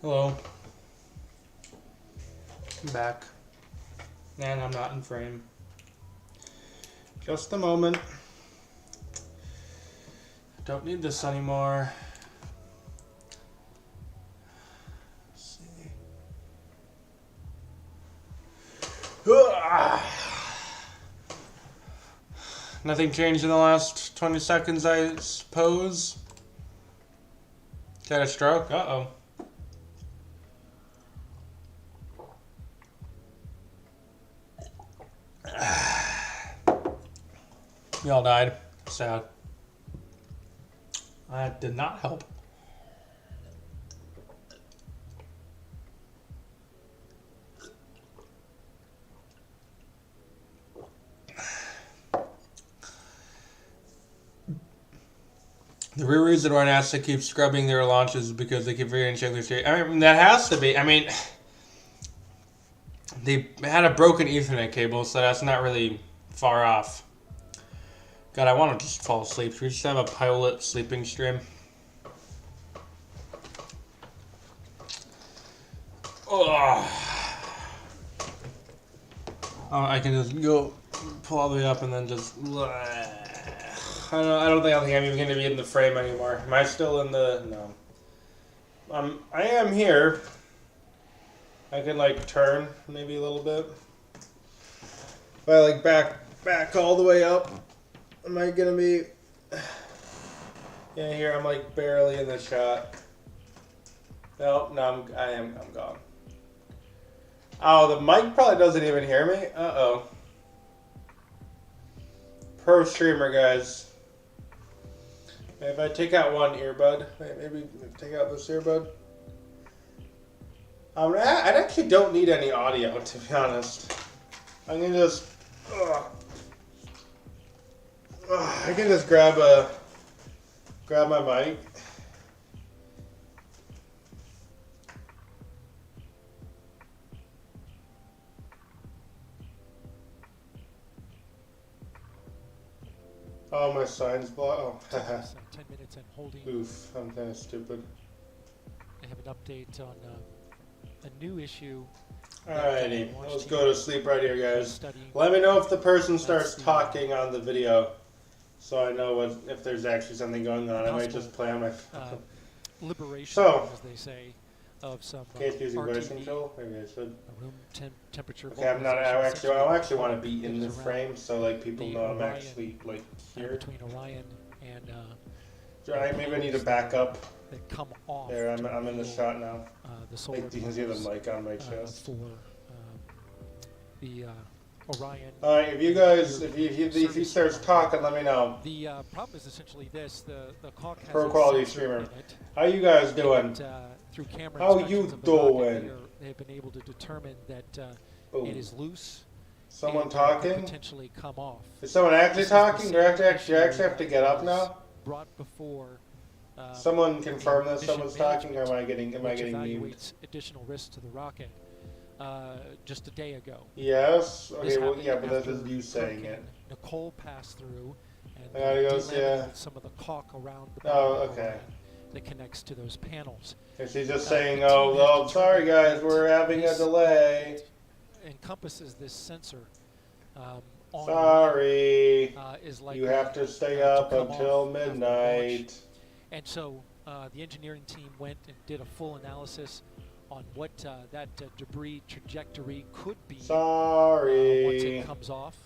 Hello. I'm back. And I'm not in frame. Just a moment. Don't need this anymore. Let's see. Nothing changed in the last 20 seconds, I suppose. Got a stroke? Uh-oh. We all died. Sad. That did not help. The real reason why NASA keeps scrubbing their launches is because they keep forgetting to check their state. I mean, that has to be. I mean, they had a broken Ethernet cable, so that's not really far off. God, I want to just fall asleep. Should we just have a piolet sleeping stream? Oh, I can just go pull all the way up and then just... I don't think I'm even going to be in the frame anymore. Am I still in the... No. I am here. I can, like, turn maybe a little bit. If I, like, back all the way up. Am I gonna be... Yeah, here I'm like barely in the shot. No, I'm gone. Oh, the mic probably doesn't even hear me. Uh-oh. Pro streamer, guys. If I take out one earbud, maybe take out this earbud. I actually don't need any audio, to be honest. I can just, I can just grab my mic. Oh, my sign's blocked. Oh, haha. 10 minutes and holding. Oof, I'm kind of stupid. I have an update on a new issue. Alrighty, let's go to sleep right here, guys. Let me know if the person starts talking on the video, so I know if there's actually something going on. I might just play on my phone. Liberation, as they say, of some case using voice control. Maybe I should. Room temperature. Okay, I'm not. I actually want to be in the frame, so like people know I'm actually like here. Between Orion and. Maybe I need to back up. That come off. There, I'm in the shot now. The solar you can see the mic on my chest. For the Orion. All right, if you guys, if he starts talking, let me know. The problem is essentially this: the caulk has pro quality streamer. How you guys doing? Through camera How you doing? They've been able to determine that it is loose. Someone talking? Potentially come off. Is someone actually talking? Do I actually have to get up now? Brought before. Someone confirm that someone's talking, or am I getting evaluates additional risks to the rocket. Just a day ago. Yes. Okay. Well, yeah, but that's just you saying it. Nicole passed through and yeah. some of the caulk around the okay. that connects to those panels. And she's just saying, "Oh, sorry guys, we're having a delay." Encompasses this sensor. Sorry. Is like you have to stay up until midnight. And so the engineering team went and did a full analysis on what that debris trajectory could be. Sorry. Once it comes off.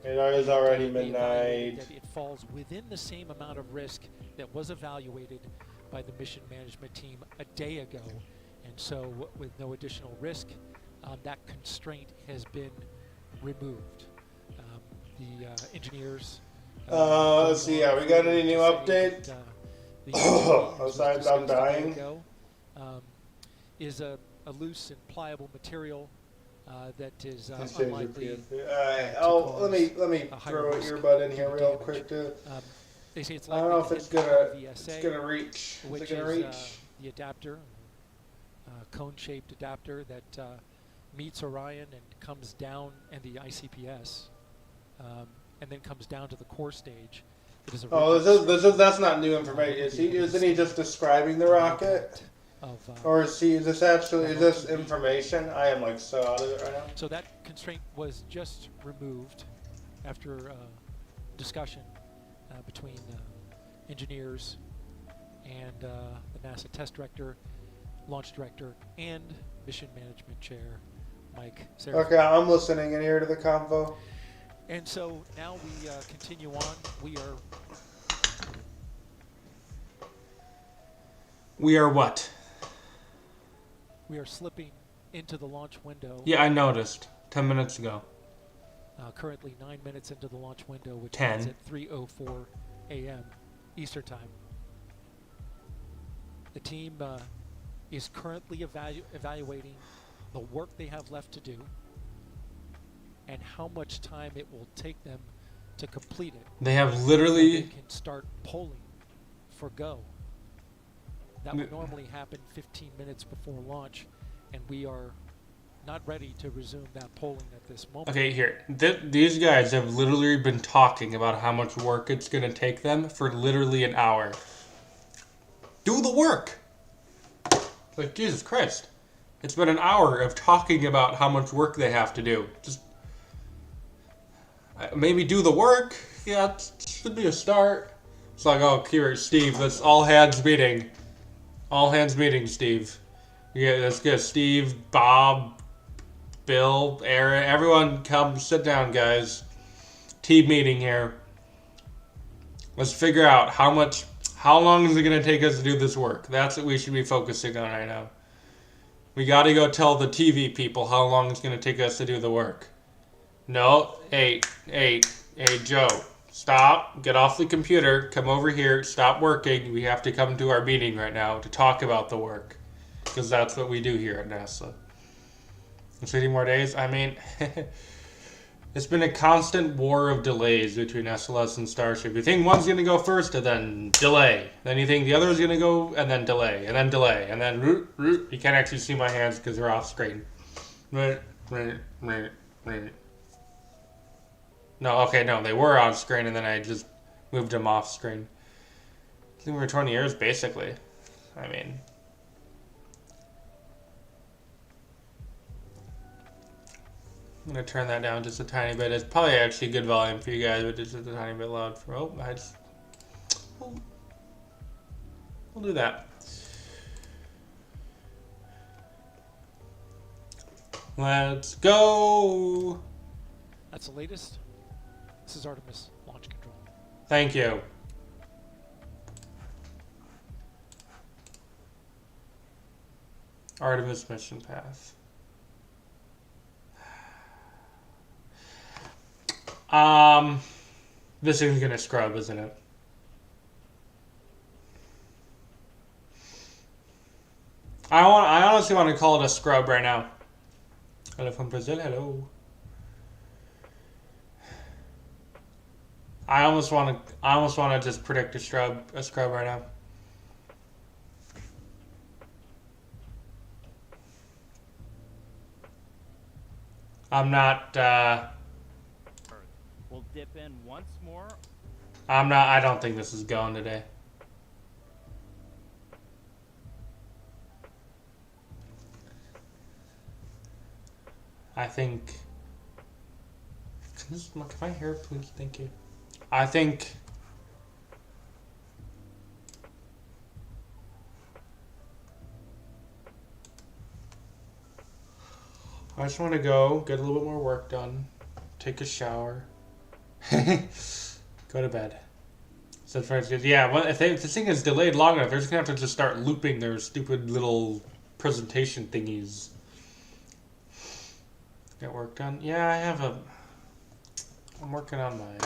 It is already midnight. That it falls within the same amount of risk that was evaluated by the mission management team a day ago. And so with no additional risk, that constraint has been removed. The engineers... let's see, yeah, we got any new update? Besides I'm dying. Is a loose and pliable material that is unlikely. Let me throw an earbud in here real quick too. They say it's I don't know if it's gonna reach. Which is it gonna reach? The adapter, cone-shaped adapter that meets Orion and comes down, and the ICPS, and then comes down to the core stage. That's not new information. Isn't he just describing the rocket? Or is this information? I am like so out of it right now. So that constraint was just removed after discussion between engineers and the NASA test director, launch director, and mission management chair, Mike Sarah. Okay, I'm listening in here to the convo. And so now we continue on. We are what? We are slipping into the launch window. Yeah, I noticed 10 minutes ago. Currently 9 minutes into the launch window, which 10. is at 3:04 a.m. Eastern Time. The team is currently evaluating the work they have left to do and how much time it will take them to complete it. They have literally... So they can start polling for go. That would normally happen 15 minutes before launch, and we are not ready to resume that polling at this moment. Okay, here. These guys have literally been talking about how much work it's going to take them for literally an hour. Do the work! Like, Jesus Christ. It's been an hour of talking about how much work they have to do. Just maybe do the work. Yeah, it should be a start. It's like, oh, here, Steve, that's all hands meeting. All hands meeting, Steve. Yeah, let's get Steve, Bob, Bill, Aaron, everyone come sit down, guys. Team meeting here. Let's figure out how long is it going to take us to do this work. That's what we should be focusing on right now. We gotta go tell the TV people how long it's gonna take us to do the work. No, hey, Joe. Stop. Get off the computer. Come over here. Stop working. We have to come to our meeting right now to talk about the work. Because that's what we do here at NASA. In 50 more days? I mean, it's been a constant war of delays between SLS and Starship. You think one's going to go first and then delay. Then you think the other is going to go and then delay. And then delay. And then root. You can't actually see my hands because they're off screen. No, okay, no, they were on screen and then I just moved them off screen. I think we're 20 years, basically. I mean... I'm going to turn that down just a tiny bit. It's probably actually good volume for you guys, but it's just a tiny bit loud. We'll do that. Let's go! That's the latest. This is Artemis Launch Control. Thank you. Artemis mission path. This is gonna scrub, isn't it? I honestly want to call it a scrub right now. Hello from Brazil, hello. I almost want to just predict a scrub right now. I'm not, We'll dip in once more. I don't think this is going today. I think... Can I hear it, please? Thank you. I think... I just want to go, get a little bit more work done, take a shower, go to bed. So yeah, well, if this thing is delayed long enough, they're just going to have to just start looping their stupid little presentation thingies. Get work done? Yeah, I have a... I'm working on my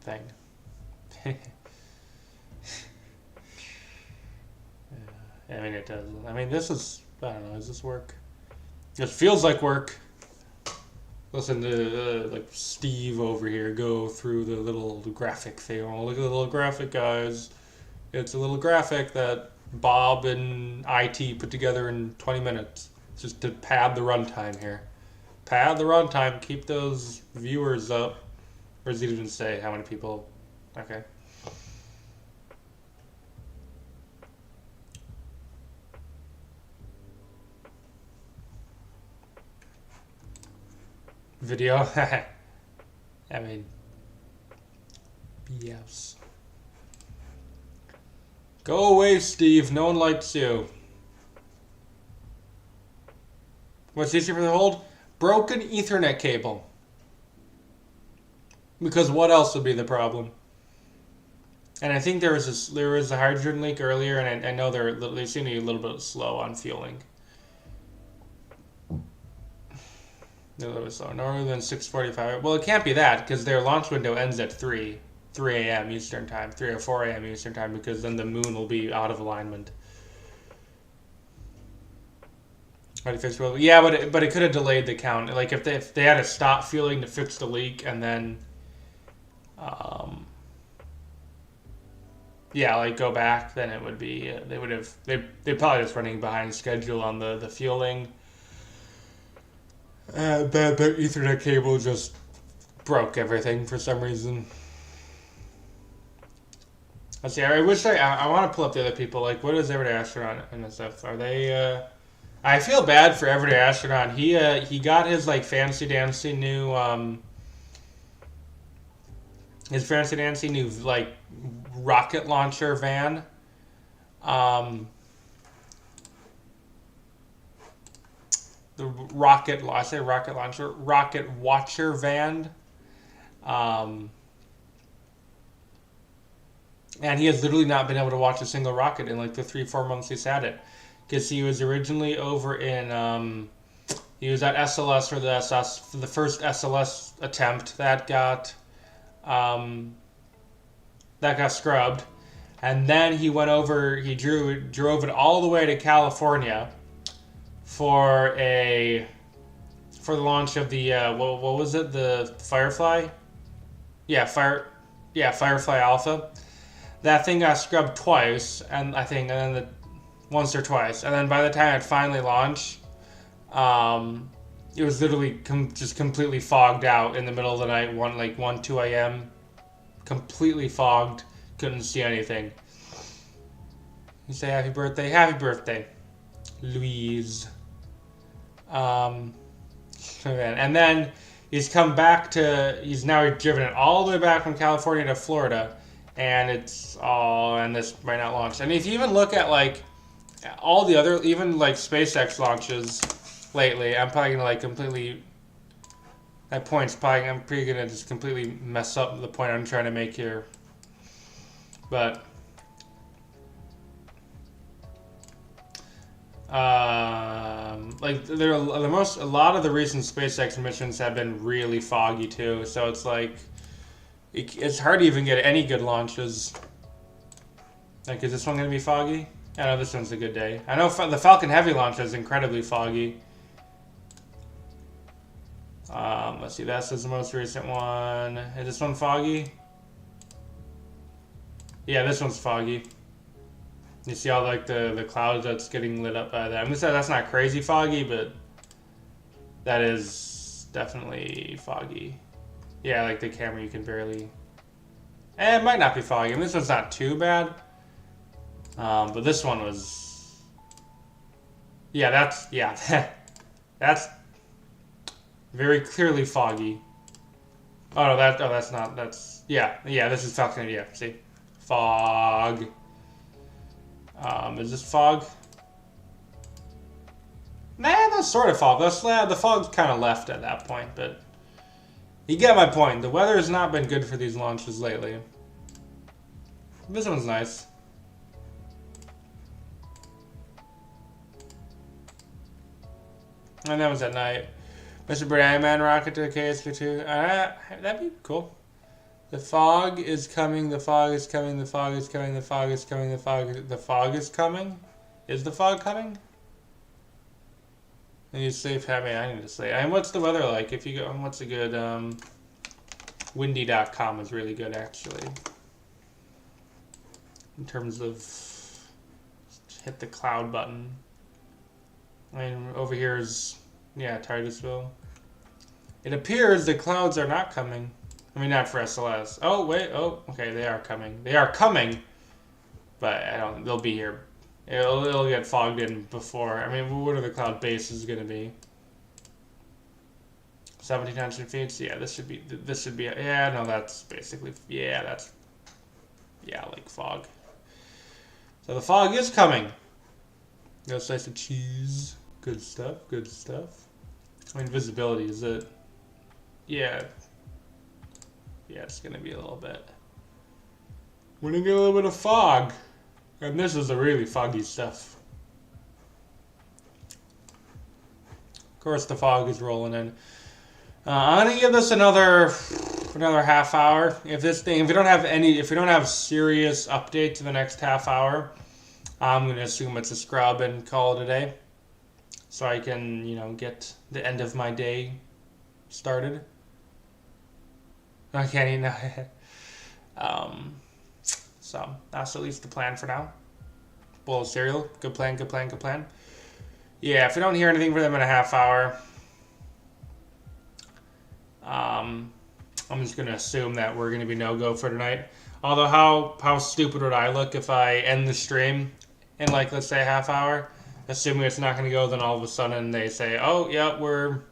thing. Yeah, I mean, it does. I mean, this is... I don't know, does this work? It feels like work. Listen to like Steve over here go through the little graphic thing. Oh, look at the little graphic, guys. It's a little graphic that Bob and IT put together in 20 minutes. Just to pad the runtime here. Pad the runtime. Keep those viewers up. Or does it even say how many people? Okay. Video. I mean, BS. Go away, Steve. No one likes you. What's easier for the hold? Broken Ethernet cable. Because what else would be the problem? And I think there was a hydrogen leak earlier, and I know they seem to be a little bit slow on fueling. A little bit slower, no more than 6:45. Well, it can't be that because their launch window ends at 3 a.m. Eastern time, 3 or 4 a.m. Eastern time, because then the moon will be out of alignment. Yeah, but it could have delayed the count. Like if they had to stop fueling to fix the leak and then, yeah, like go back, then it would be they're probably just running behind schedule on the fueling. Their Ethernet cable just broke everything for some reason. Let's see. I wish I want to pull up the other people. Like, what is Everyday Astronaut and stuff? Are they? I feel bad for Everyday Astronaut. He got his like fancy dancy new like rocket launcher van. The rocket watcher van. And he has literally not been able to watch a single rocket in like the 3-4 months he's had it. because he was originally over in he was at SLS for the first SLS attempt that got scrubbed, and then he went over. He drove it all the way to California for the launch of the what was it, the Firefly? Yeah, Firefly Alpha. That thing got scrubbed twice, and then once or twice, and then by the time it finally launched, it was literally just completely fogged out in the middle of the night, 2 a.m. Completely fogged, couldn't see anything. You say happy birthday, Louise. And then he's now driven it all the way back from California to Florida, and this might not launch. And if you even look at like all the other, even like SpaceX launches lately, I'm probably gonna I'm pretty gonna just completely mess up the point I'm trying to make here. But a lot of the recent SpaceX missions have been really foggy too, so it's like it's hard to even get any good launches. Like, is this one gonna be foggy? I know this one's a good day. I know the Falcon Heavy launch is incredibly foggy. Let's see, this is the most recent one. Is this one foggy? Yeah, this one's foggy. You see all like the clouds that's getting lit up by that. I'm gonna say that's not crazy foggy, but that is definitely foggy. Yeah, like the camera you can barely. It might not be foggy. I mean, this one's not too bad. But this one was. Yeah, that's very clearly foggy. Oh no, that's not. Yeah. This is Falcon. Yeah, see, fog. Is this fog? Nah, that's sort of fog. The fog's kind of left at that point, but you get my point. The weather has not been good for these launches lately. This one's nice. And that was at night. Mr. Brandman rocket to KSK2. That'd be cool. The fog is coming, the fog is coming, the fog is coming, the fog is coming, the fog is coming? Is the fog coming? I need to sleep. I need to sleep. And what's the weather like? If you go, what's a good, windy.com is really good actually. In terms of, hit the cloud button. I mean, over here is, yeah, Titusville. It appears the clouds are not coming. I mean, not for SLS. Oh, wait. Oh, okay. They are coming. They are coming. But they'll be here. It'll get fogged in before. I mean, what are the cloud bases going to be? 1,700 feet? So yeah, this should be, yeah, no, that's basically, yeah, like fog. So the fog is coming. Got a slice of cheese. Good stuff, good stuff. I mean, visibility, is it? Yeah. Yeah, it's going to be a little bit. We're going to get a little bit of fog. And this is the really foggy stuff. Of course, the fog is rolling in. I'm going to give this another half hour. If we don't have serious update to the next half hour, I'm going to assume it's a scrub and call it a day. So I can, get the end of my day started. I can't eat now. So that's at least the plan for now. Bowl of cereal. Good plan, good plan, good plan. Yeah, if we don't hear anything from them in a half hour, I'm just going to assume that we're going to be no-go for tonight. Although how stupid would I look if I end the stream in, let's say a half hour, assuming it's not going to go, then all of a sudden they say, oh, yeah, we're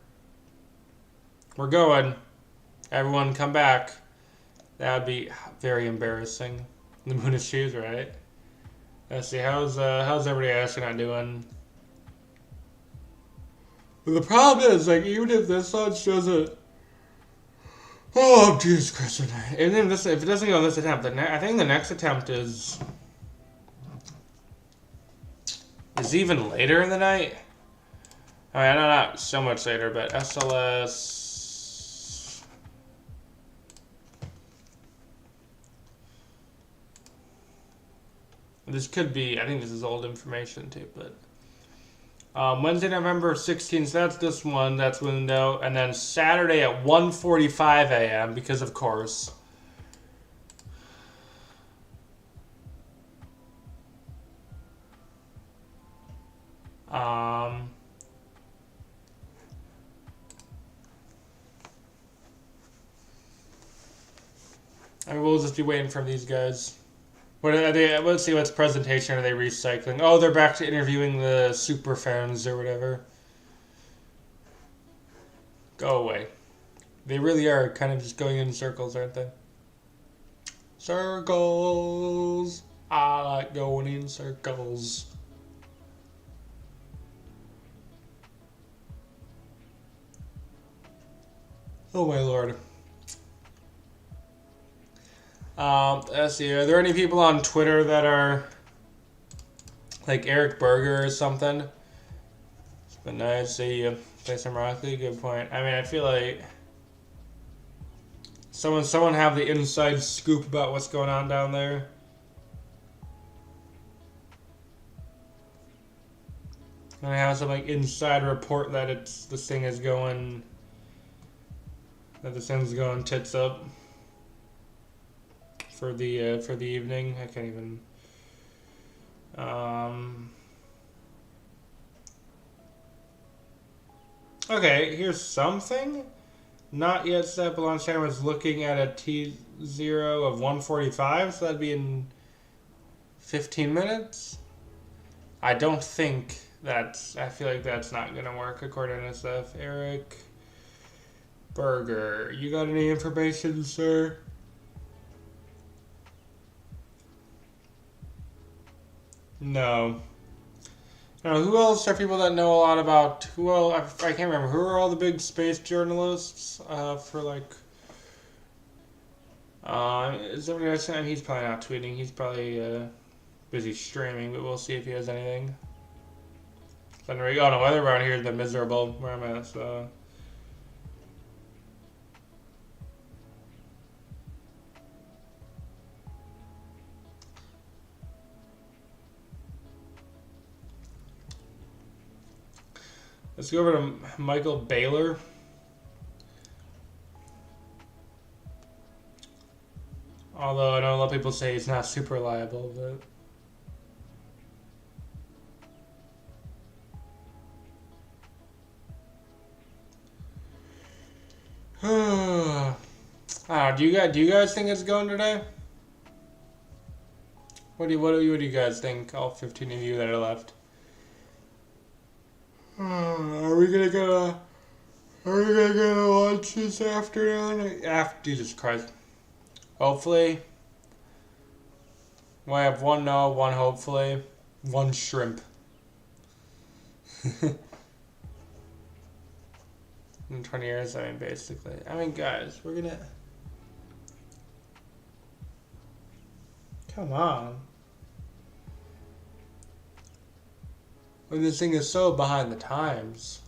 going. Everyone come back. That would be very embarrassing. The moon is shoes, right? Let's see, how's everybody astronaut doing? But the problem is, even if this launch doesn't... Oh, Jesus Christ. And then if it doesn't go on this attempt, I think the next attempt is... Is it even later in the night? I mean, I know not so much later, but SLS. This could be, I think this is old information too, but. Wednesday, November 16th, so that's this one, that's window. And then Saturday at 1:45 a.m., because of course. I mean, we'll just be waiting for these guys. What are they? Let's see. What's presentation are they recycling? Oh, they're back to interviewing the super fans or whatever. Go away. They really are kind of just going in circles, aren't they? Circles. I like going in circles. Oh my lord. Let's see. Are there any people on Twitter that are like Eric Berger or something? It's been nice to see you play some Rocket League. Good point. I mean, I feel like someone have the inside scoop about what's going on down there. And I have some like inside report that this thing is going tits up. For the evening. I can't even. Okay, here's something. Not yet set, but launch time was looking at a T0 of 1:45, so that'd be in 15 minutes. I don't think that's. I feel like that's not gonna work according to SF. Eric Berger, you got any information, sir? No. No. Who else are people that know a lot about? Who else? I can't remember. Who are all the big space journalists? For like. Is somebody else? I mean, he's probably not tweeting. He's probably busy streaming. But we'll see if he has anything. Oh no, weather around here has been miserable where I'm at. So. Let's go over to Michael Baylor. Although I know a lot of people say he's not super reliable, but. Do you guys think it's going today? What do you guys think? All 15 of you that are left. Are we gonna go lunch this afternoon? Jesus Christ. Hopefully. We have one no, one hopefully, one shrimp. In 20 years, I mean, basically. I mean, guys, we're gonna. Come on. When this thing is so behind the times.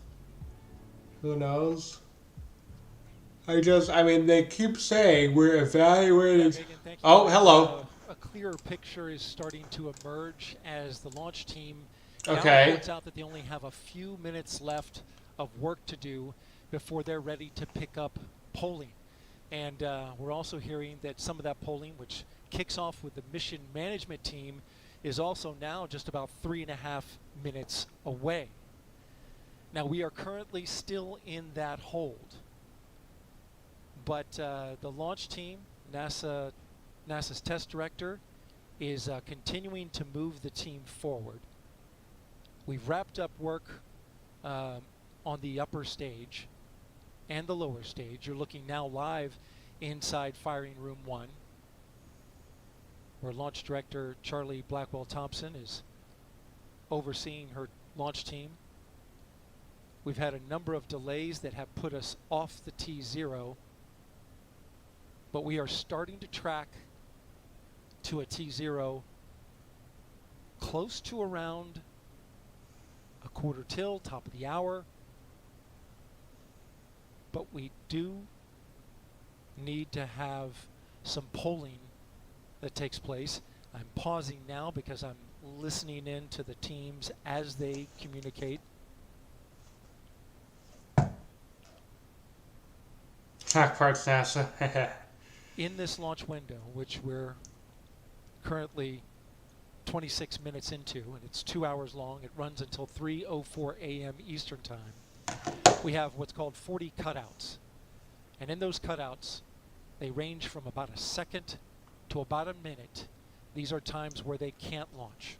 Who knows? I mean, they keep saying we're evaluating. Megan, thank you. Oh, hello. A clearer picture is starting to emerge as the launch team Okay. now points out that they only have a few minutes left of work to do before they're ready to pick up polling. And we're also hearing that some of that polling, which kicks off with the mission management team, is also now just about 3.5 minutes away. Now, we are currently still in that hold. But the launch team, NASA's test director, is continuing to move the team forward. We've wrapped up work on the upper stage and the lower stage. You're looking now live inside Firing Room 1, where Launch Director Charlie Blackwell-Thompson is overseeing her launch team. We've had a number of delays that have put us off the T0, but we are starting to track to a T0 close to around a quarter till, top of the hour. But we do need to have some polling that takes place. I'm pausing now because I'm listening in to the teams as they communicate. Parts NASA. In this launch window, which we're currently 26 minutes into, and it's 2 hours long, it runs until 3:04 a.m. Eastern Time. We have what's called 40 cutouts. And in those cutouts, they range from about a second to about a minute. These are times where they can't launch.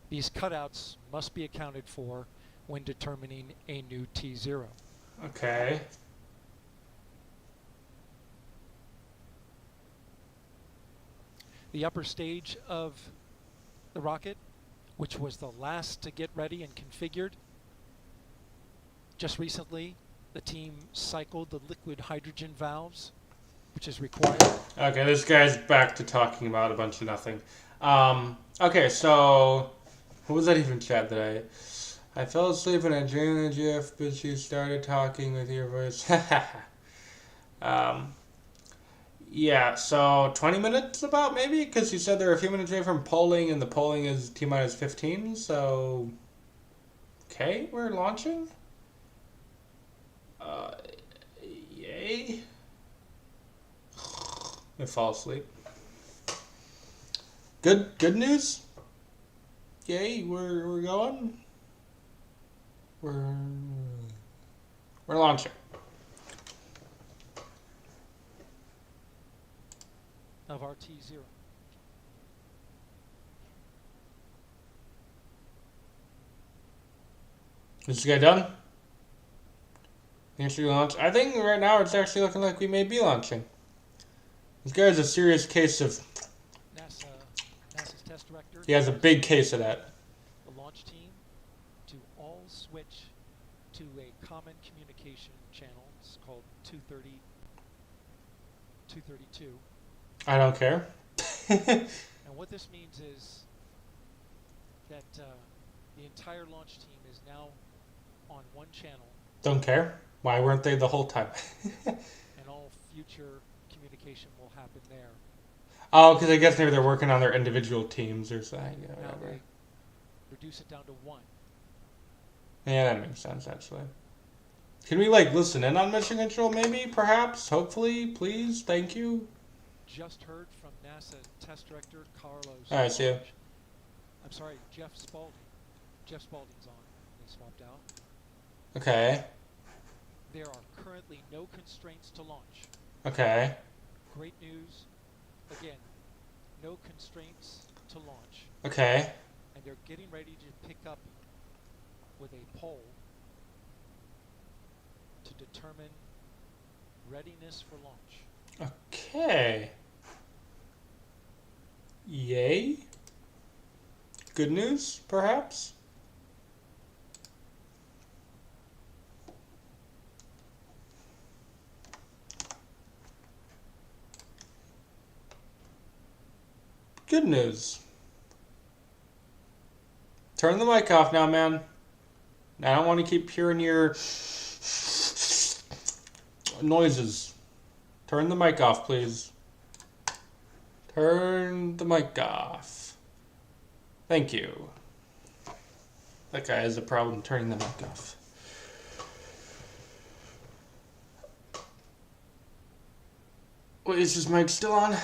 These cutouts must be accounted for when determining a new T0. Okay. The upper stage of the rocket, which was the last to get ready and configured, just recently the team cycled the liquid hydrogen valves, which is required. Okay, this guy's back to talking about a bunch of nothing. Okay, so what was that even chat that I fell asleep and I dreamed the GIF, but you started talking with your voice. Yeah, so 20 minutes about maybe, because you said they're a few minutes away from polling, and the polling is T-minus 15, so okay, we're launching. Yay. I fall asleep. Good news. Yay, we're going. We're launching. Of our T0. Is this guy done? Should we launch? I think right now it's actually looking like we may be launching. This guy's a serious case of... NASA's test director. He has a big case of that. The launch team to all switch to a common communication channel. It's called 230, 232. I don't care. And what this means is that the entire launch team is now on one channel. Don't care. Why weren't they the whole time? And all future communication will happen there. Oh, because I guess maybe they're working on their individual teams or something. Yeah, Now whatever. they reduce it down to one. Yeah, that makes sense, actually. Can we, like, listen in on mission control, maybe? Perhaps? Hopefully? Please? Thank you? Just heard from NASA Test Director Carlos. All right, see you. I'm sorry, Jeff Spaulding. Jeff Spaulding's on. They swapped out. Okay. There are currently no constraints to launch. Okay. Great news. Again, no constraints to launch. Okay. And they're getting ready to pick up with a poll to determine readiness for launch. Okay. Yay. Good news, perhaps? Good news. Turn the mic off now, man. I don't want to keep hearing your noises. Turn the mic off, please. Turn the mic off. Thank you. That guy has a problem turning the mic off. Wait, is his mic still on?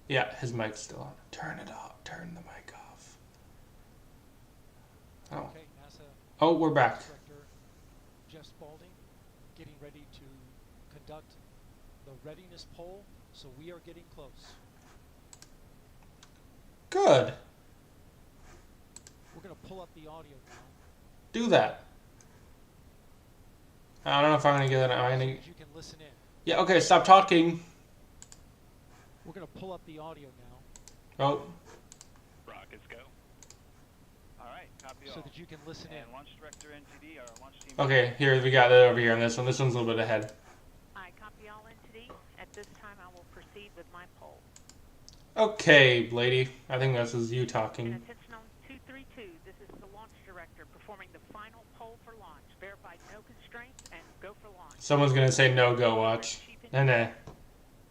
Yeah, his mic's still on. Turn it off. Turn the mic off. Oh. Okay, NASA. Oh, we're back. Director Jeff Spaulding getting ready to conduct the readiness poll, so we are getting close. Good. We're going to pull up the audio now. Do that. I don't know if I'm going to get it. So that you can listen in. Yeah, okay, stop talking. We're going to pull up the audio now. Oh. Rockets go. All right, copy all. So that you can listen in. And launch director NTD, our launch team. Okay, here, we got it over here on this one. This one's a little bit ahead. I copy all entity. At this time, I will proceed with my poll. Okay, lady. I think this is you And talking. attention on 232. Performing the final poll for launch. Verify no constraints and go for launch. Someone's gonna say no go watch. Nah.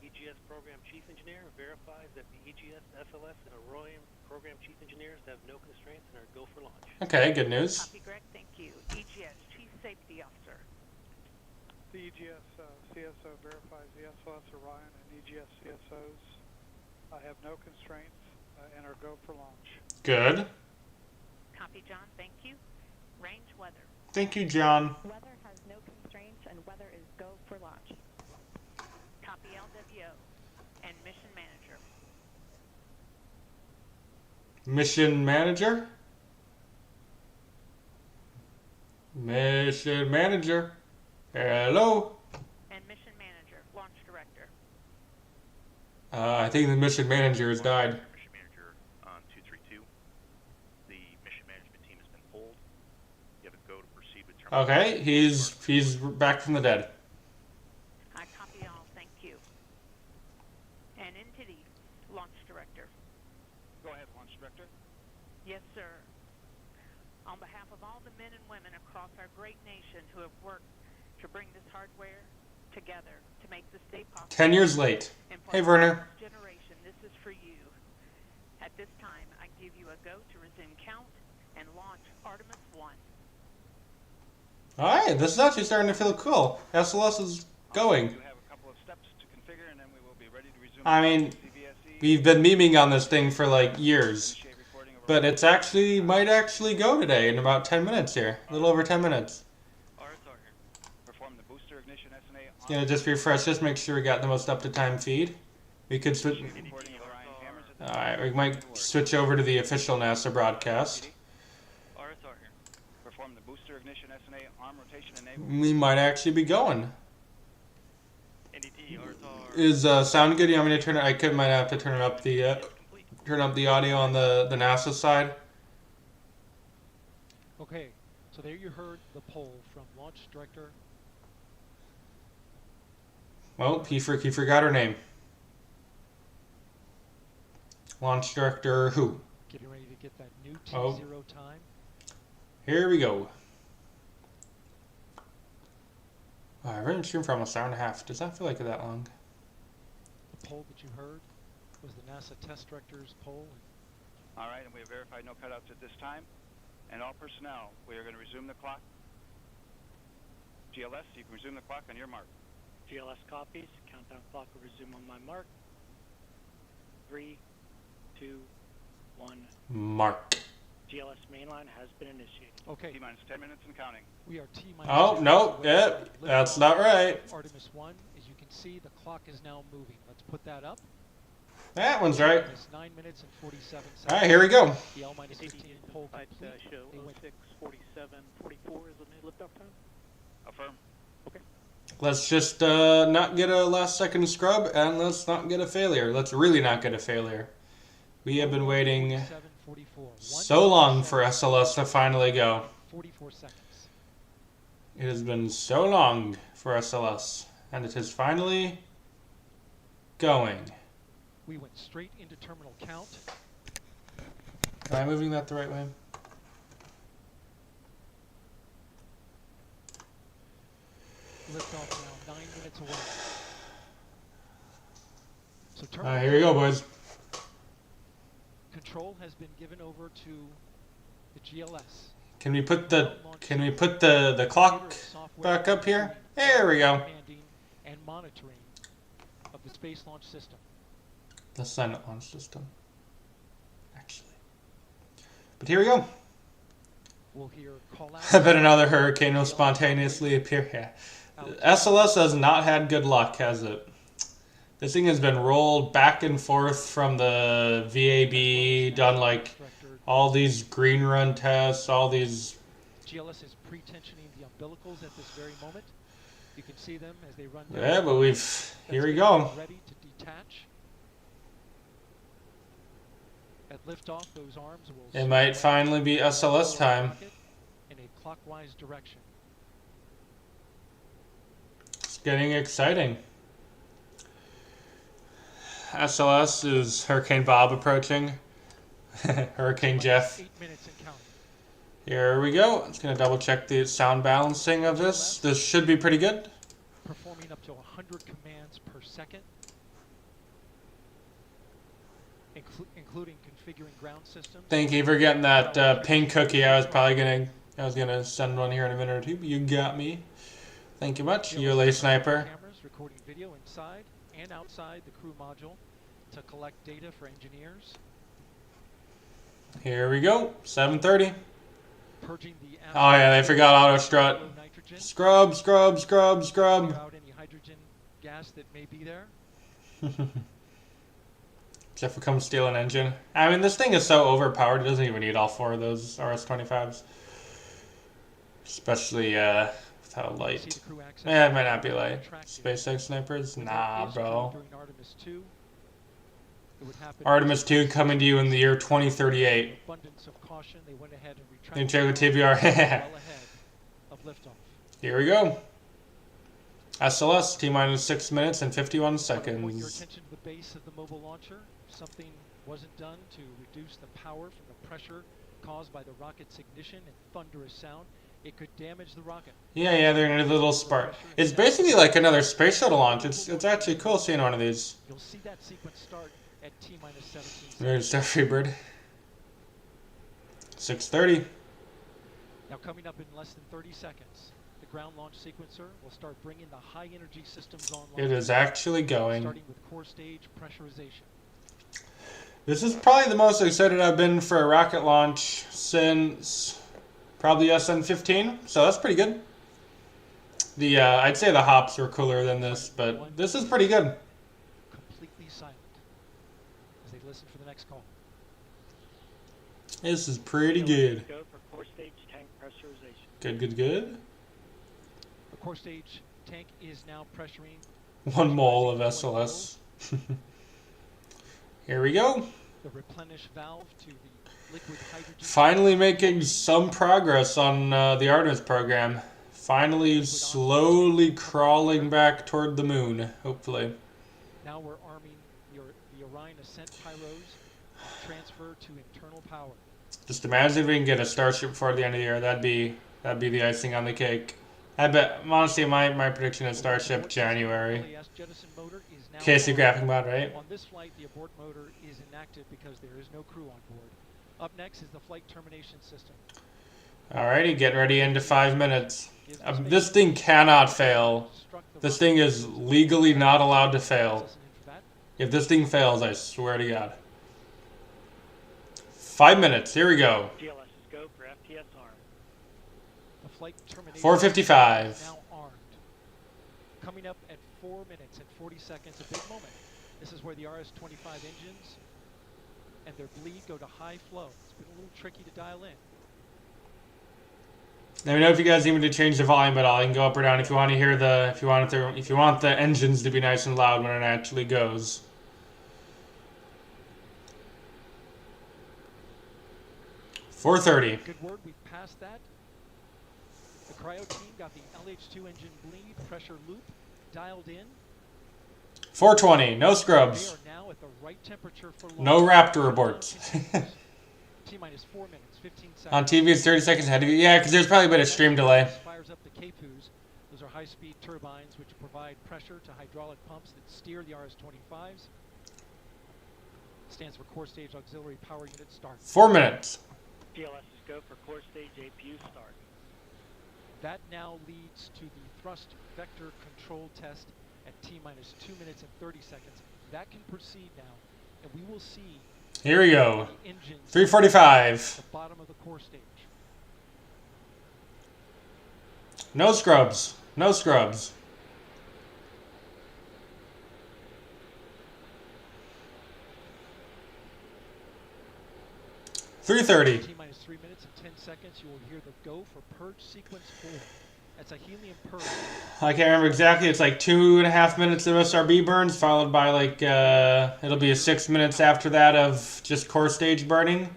EGS Program Chief Engineer verifies that the EGS, SLS, and Orion Program Chief Engineers have no constraints and are go for launch. Okay, good news. Copy, Greg. Thank you. EGS Chief Safety Officer. The EGS CSO verifies the SLS Orion and EGS CSOs have no constraints and are go for launch. Good. Copy, John. Thank you. Range weather. Thank you, John. Weather has no constraints and weather is go for launch. Copy, LWO. And mission manager. Mission manager? Mission manager. Hello? And mission manager. Launch director. I think the mission manager has died. Mission manager on 232. The mission management team has been pulled. You have a go to proceed with terminal. Okay, he's back from the dead. I copy all. Thank you. And entity. Launch director. Go ahead, Launch Director. Yes, sir. On behalf of all the men and women across our great nation who have worked to bring this hardware together to make this day possible. 10 years late. And for Hey, the Werner. next generation, this is for you. At this time, I give you a go to resume count and launch Artemis 1. Alright, this is actually starting to feel cool. SLS is going. We have a couple of steps to configure and then we will be ready to resume. I mean, we've been memeing on this thing for like years. But it's actually, might actually go today in about 10 minutes here. A little over 10 minutes. Perform the booster ignition SNA. Yeah, just refresh this, make sure we got the most up-to-time feed. We could switch. Alright, we might switch over to the official NASA broadcast. Perform the booster ignition SNA arm rotation enable. We might actually be going. Is sound good? You want me to turn it? Might have to turn up the audio on the NASA side. Okay, so there you heard the poll from launch director. Well, he forgot her name. Launch director who? Getting ready to get that new Oh. T0 time. Here we go. I've been streaming for almost an hour and a half. Does that feel like that long? The poll that you heard was the NASA test director's poll. All right, and we have verified no cutouts at this time. And all personnel, we are going to resume the clock. GLS, you can resume the clock on your mark. GLS copies. Countdown clock will resume on my mark. 3, 2, 1. Mark. GLS mainline has been initiated. Okay. T-minus 10 minutes and counting. We are T-minus. Oh, no. Yep. That's not right. Artemis 1, as you can see, the clock is now moving. Let's put that up. That one's right. It's 9 minutes and 47 seconds. Alright, here we go. The L-minus 15 poll complete. Show They went 06, 47, 44 is the liftoff time. Affirm. Let's just not get a last second scrub, and let's not get a failure. Let's really not get a failure. We have been waiting 47, 44. so long for SLS to finally go. 44 seconds. It has been so long for SLS, and it is finally going. We went straight into terminal count. Am I moving that the right way? Liftoff now 9 minutes away. So terminal Here we go, boys. control has been given over to the GLS. Can we put the clock back up here? There we go. Commanding and monitoring of the Space Launch System. The silent launch system. Actually. But here we go. We'll hear call out. I bet another hurricane will spontaneously appear here. SLS has not had good luck, has it? This thing has been rolled back and forth from the VAB, done like all these green run tests, all these... GLS is pre-tensioning the umbilicals at this very moment. You can see them as they run down. Yeah, but here we go. Ready to detach. At liftoff, those arms will... It might finally be SLS time. In a clockwise direction. It's getting exciting. SLS is Hurricane Bob approaching. Hurricane Jeff. 8 minutes and counting. Here we go. I'm just going to double check the sound balancing of this. This should be pretty good. Performing up to 100 commands per second, including configuring ground systems. Thank you for getting that pink cookie. I was gonna send one here in a minute or two. But you got me. Thank you much. ULA sniper. Cameras recording video inside and outside the crew module to collect data for engineers. Here we go. 7:30. Purging the Oh yeah, they forgot auto strut. Scrub, scrub, scrub, scrub. Out any hydrogen gas that may be there. Except for come steal an engine. I mean, this thing is so overpowered, it doesn't even need all 4 of those RS-25s. Especially without light. Eh, it might not be light. SpaceX snipers? Nah, bro. Artemis 2 coming to you in the year 2038. You check with TBR. Here we go. SLS, T-minus 6 minutes and 51 seconds. Point your attention to the base of the mobile launcher. Something wasn't done to reduce the power from the pressure caused by the rocket's ignition and thunderous sound. It could damage the rocket. Yeah, they're in a little spark. It's basically like another space shuttle launch. It's actually cool seeing one of these. You'll see that sequence start at T-minus 17 seconds. There's the Freebird. 6:30. Now coming up in less than 30 seconds, the ground launch sequencer will start bringing the high energy systems online. It is actually going. Starting with core stage pressurization. This is probably the most excited I've been for a rocket launch since probably SN15, so that's pretty good. The I'd say the hops were cooler than this, but this is pretty good. Completely silent as they listen for the next call. This is pretty good. Go for core stage tank pressurization. Good. The core stage tank is now pressuring 1 mole of SLS. Here we go. The replenish valve to the liquid hydrogen. Finally making some progress on the Artemis program. Finally slowly crawling back toward the moon, hopefully. Now we're arming the Orion ascent pyros. Transfer to internal power. Just imagine if we can get a Starship before the end of the year. That'd be the icing on the cake. I bet, honestly, my prediction is Starship January. Casey graphing mod, right? On this flight, the abort motor is inactive because there is no crew on board. Up next is the flight termination system. Alrighty, getting ready into 5 minutes. This thing cannot fail. This thing is legally not allowed to fail. If this thing fails, I swear to God. 5 minutes, here we go. GLS is go for FTS arm. The flight termination 4:55. now armed. Coming up at 4 minutes and 40 seconds, a big moment. This is where the RS-25 engines and their bleed go to high flow. It's been a little tricky to dial in. Let me know if you guys need me to change the volume at all. You can go up or down if you want to hear if you want the engines to be nice and loud when it actually goes. .430. Good word, we've passed that. The cryo team got the LH2 engine bleed pressure loop dialed in. 420. No They scrubs. are now at the right temperature for launch. No Raptor aborts. T-minus 4 minutes, 15 seconds. On TV, it's 30 seconds ahead of you. Yeah, because there's probably a bit of stream delay. Fires up the KPUs. Those are high-speed turbines which provide pressure to hydraulic pumps that steer the RS-25s. Stands for Core Stage Auxiliary Power Unit Start. 4 minutes. GLS is go for core stage APU start. That now leads to the thrust vector control test at T-minus 2 minutes and 30 seconds. That can proceed now, and we will see Here we go. the engines 3:45. at the bottom of the core stage. No scrubs. No scrubs. .330. T-minus 3 minutes and 10 seconds, you will hear the go for purge sequence 4. That's a helium purge. I can't remember exactly. It's like 2.5 minutes of SRB burns, followed by like it'll be a 6 minutes after that of just core stage burning.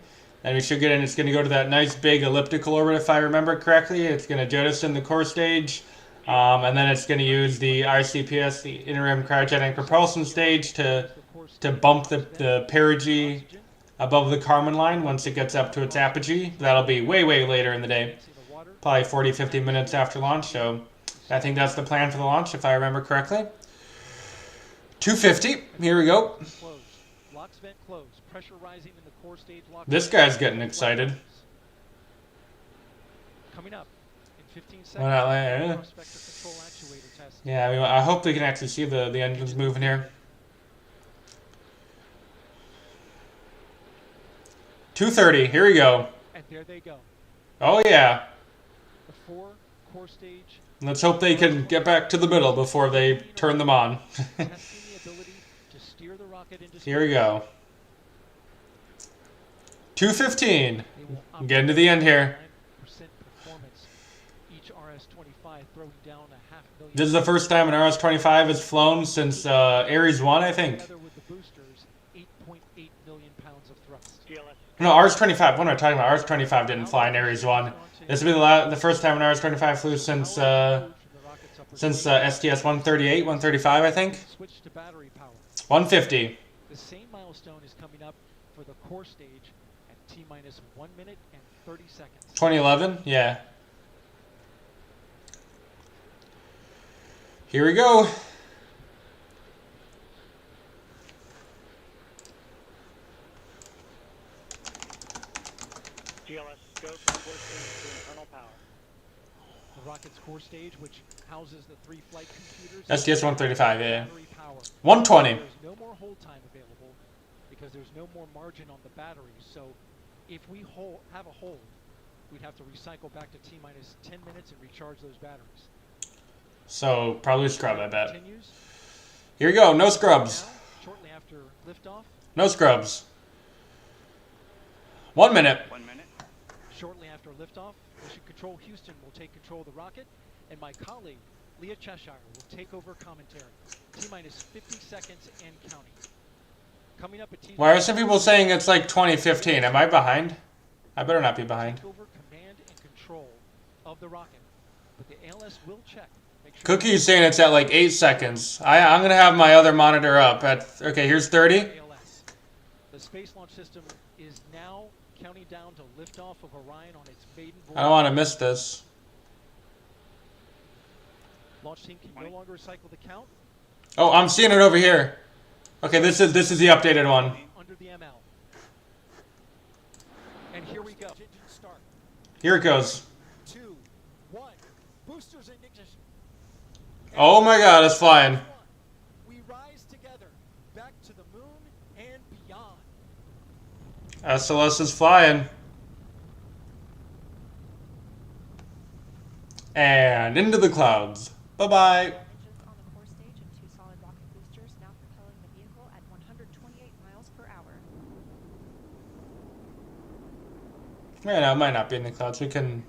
And we should get in. It's going to go to that nice big elliptical orbit, if I remember correctly. It's going to jettison the core stage, and then it's going to use the ICPS, the interim cryogenic propulsion stage, to bump the perigee above the Kármán line once it gets up to its apogee. That'll be way, way later in the day. Probably 40, 50 minutes after launch. So I think that's the plan for the launch, if I remember correctly. 250. Here we go. Locks vent closed. Pressure rising in the core stage. This guy's getting excited. Coming up in 15 seconds. Yeah, I mean, I hope we can actually see the engines moving here. 230. Here we go. And there they go. Oh yeah. The 4 core stage. Let's hope they can get back to the middle before they turn them on. Here we go. 215. Getting to the end here. This is the first time an RS-25 has flown since Ares 1, I think. No, RS-25. What am I talking about? RS-25 didn't fly in Ares 1. This will be the first time an RS-25 flew since STS-138, 135, I think. 150. The same milestone is coming up for the core stage at T-minus 1 minute and 30 seconds. 2011? Yeah. Here we go. GLS, go from core stage to internal power. The rocket's core stage, which houses the 3 flight computers. STS-135, yeah. 120. There's no more hold time available because there's no more margin on the batteries. So if we have a hold, we'd have to recycle back to T-minus 10 minutes and recharge those batteries. So probably scrub, I bet. Here we go. No scrubs. Shortly after liftoff. No scrubs. 1 minute. 1 minute. Shortly after liftoff, Mission Control Houston will take control of the rocket, and my colleague Leah Cheshire will take over commentary. T-minus 50 seconds and counting. Coming up at T. Why are some people saying it's like 2015? Am I behind? I better not be behind. Take over command and control of the rocket, but the ALS will check. Cookie's saying it's at like 8 seconds. I'm gonna have my other monitor up at. Okay, here's 30. ALS. The Space Launch System is now counting down to liftoff of Orion on its maiden voyage. I don't want to miss this. Launch team can no longer cycle the count. Oh, I'm seeing it over here. Okay, this is the updated one. Under the ML. And here we go. Engine start. Here it goes. 2, 1. Boosters in ignition. Oh my God, it's flying. We rise together back to the moon and beyond. SLS is flying. And into the clouds. Bye-bye. Engines on the core stage and 2 solid rocket boosters now propelling the vehicle at 128 miles per hour. Yeah, no, it might not be in the clouds. We can.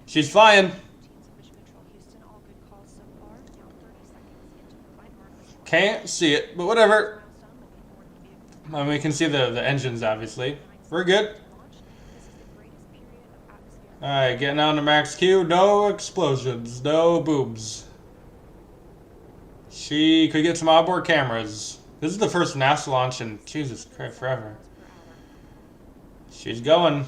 She's flying. Teams of Mission Control Houston, all good calls so far. Now 30 seconds into the flight of Artemis 1. Can't see it, but whatever. Milestone will be aboard the vehicle. I mean, we can see the engines, obviously. We're good. Launch. This is the greatest period of atmosphere. Alright, getting on to max Q. No explosions. No boobs. She could get some outboard cameras. This is the first NASA launch in, Jesus Christ, forever. She's going.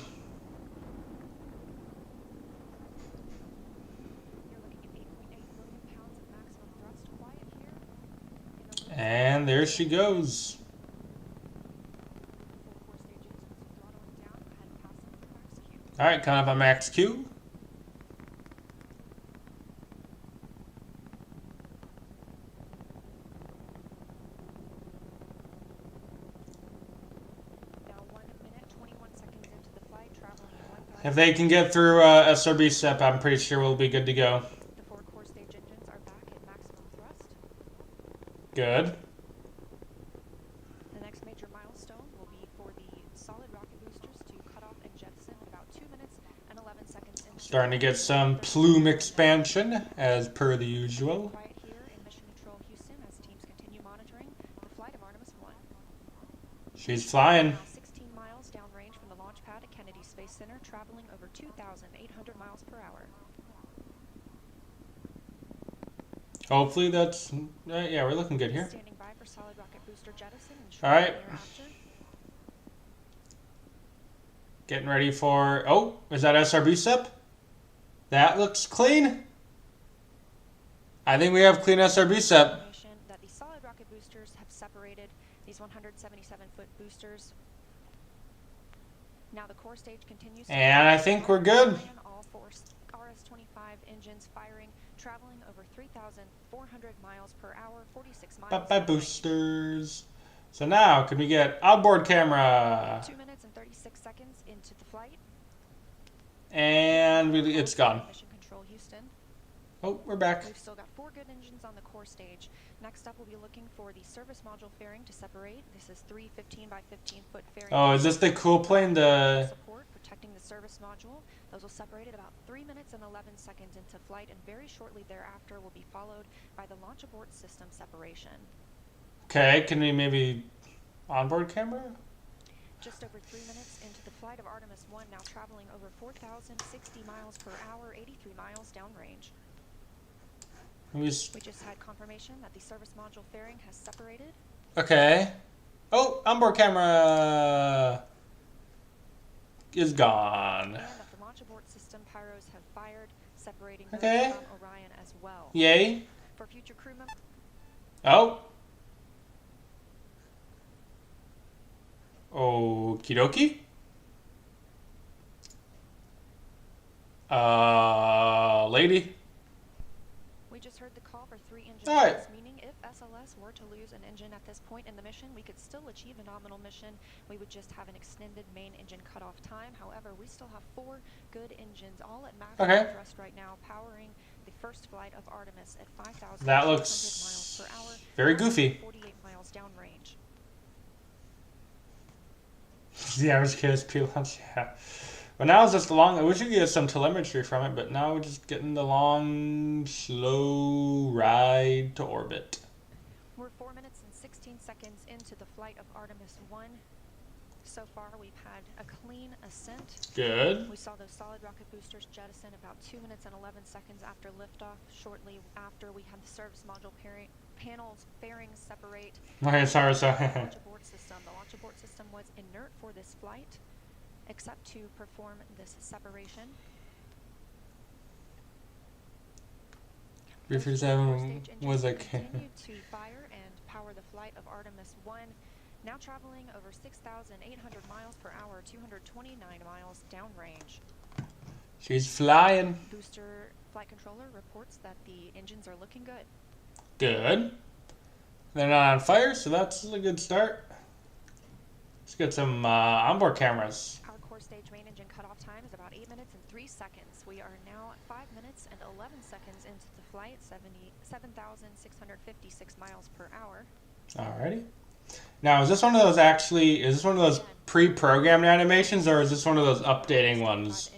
You're looking at 8.8 million pounds of maximum thrust quiet here. And there she goes. Full core stage engines throttling down ahead of passing the max Q. Alright, coming up on max Q. Now 1 minute, 21 seconds into the flight, traveling at 1,000. If they can get through SRB step, I'm pretty sure we'll be good to go. The 4 core stage engines are back at maximum thrust. Good. The next major milestone will be for the solid rocket boosters to cut off and jettison at about 2 minutes and 11 seconds into Starting to get some plume expansion, as per the usual. quiet here in Mission Control Houston as teams continue monitoring the flight of Artemis 1. She's flying. Now 16 miles downrange from the launch pad at Kennedy Space Center, traveling over 2,800 miles per hour. Hopefully that's... yeah, we're looking good here. Standing by for solid rocket booster jettison and All right. thereafter. Getting ready for... Oh, is that SRB SIP? That looks clean. I think we have clean SRB SIP. That the solid rocket boosters have separated these 177-foot boosters. Now the core stage continues. And I think we're good. All four RS-25 engines firing, traveling over 3,400 miles per hour, 46 miles. Bye-bye boosters. So now, can we get outboard camera? 2 minutes and 36 seconds into the flight. And it's gone. Mission Control Houston. Oh, we're back. We've still got 4 good engines on the core stage. Next up, we'll be looking for the service module fairing to separate. This is 3 15 by 15 foot fairing. Oh, is this the cool plane? The support protecting the service module. Those will separate at about 3 minutes and 11 seconds into flight, and very shortly thereafter will be followed by the launch abort system separation. Okay, can we maybe onboard camera? Just over 3 minutes into the flight of Artemis 1, now traveling over 4,060 miles per hour, 83 miles downrange. We just had confirmation that the service module fairing has separated. Okay. Oh, onboard camera is gone. And that the launch abort system pyros have fired, separating okay. from Orion as well. Yay. For future crew members. Oh. Okie dokie. Lady. We just heard the call for 3 engines, right. Meaning if SLS were to lose an engine at this point in the mission, we could still achieve a nominal mission. We would just have an extended main engine cutoff time. However, we still have 4 good engines, all at maximum thrust right now, powering the first flight of Artemis at 5,000 miles per hour. Very goofy. 48 miles downrange. The average KSP launch, yeah. But now it's just the long. I wish you could get some telemetry from it, but now we're just getting the long, slow ride to orbit. We're 4 minutes and 16 seconds into the flight of Artemis 1. So far, we've had a clean ascent. Good. We saw those solid rocket boosters jettison about 2 minutes and 11 seconds after liftoff. Shortly after, we had the service module panels fairings separate. Okay, sorry. The launch abort system. The launch abort system was inert for this flight, except to perform this separation. 357 was like. Continued to fire and power the flight of Artemis 1, now traveling over 6,800 miles per hour, 229 miles downrange. She's flying. Booster flight controller reports that the engines are looking good. Good. They're not on fire, so that's a good start. Let's get some onboard cameras. Our core stage main engine cutoff time is about 8 minutes and 3 seconds. We are now 5 minutes and 11 seconds into the flight, 7,656 miles per hour. Alrighty. Now, is this one of those pre-programmed animations, or is this one of those updating ones?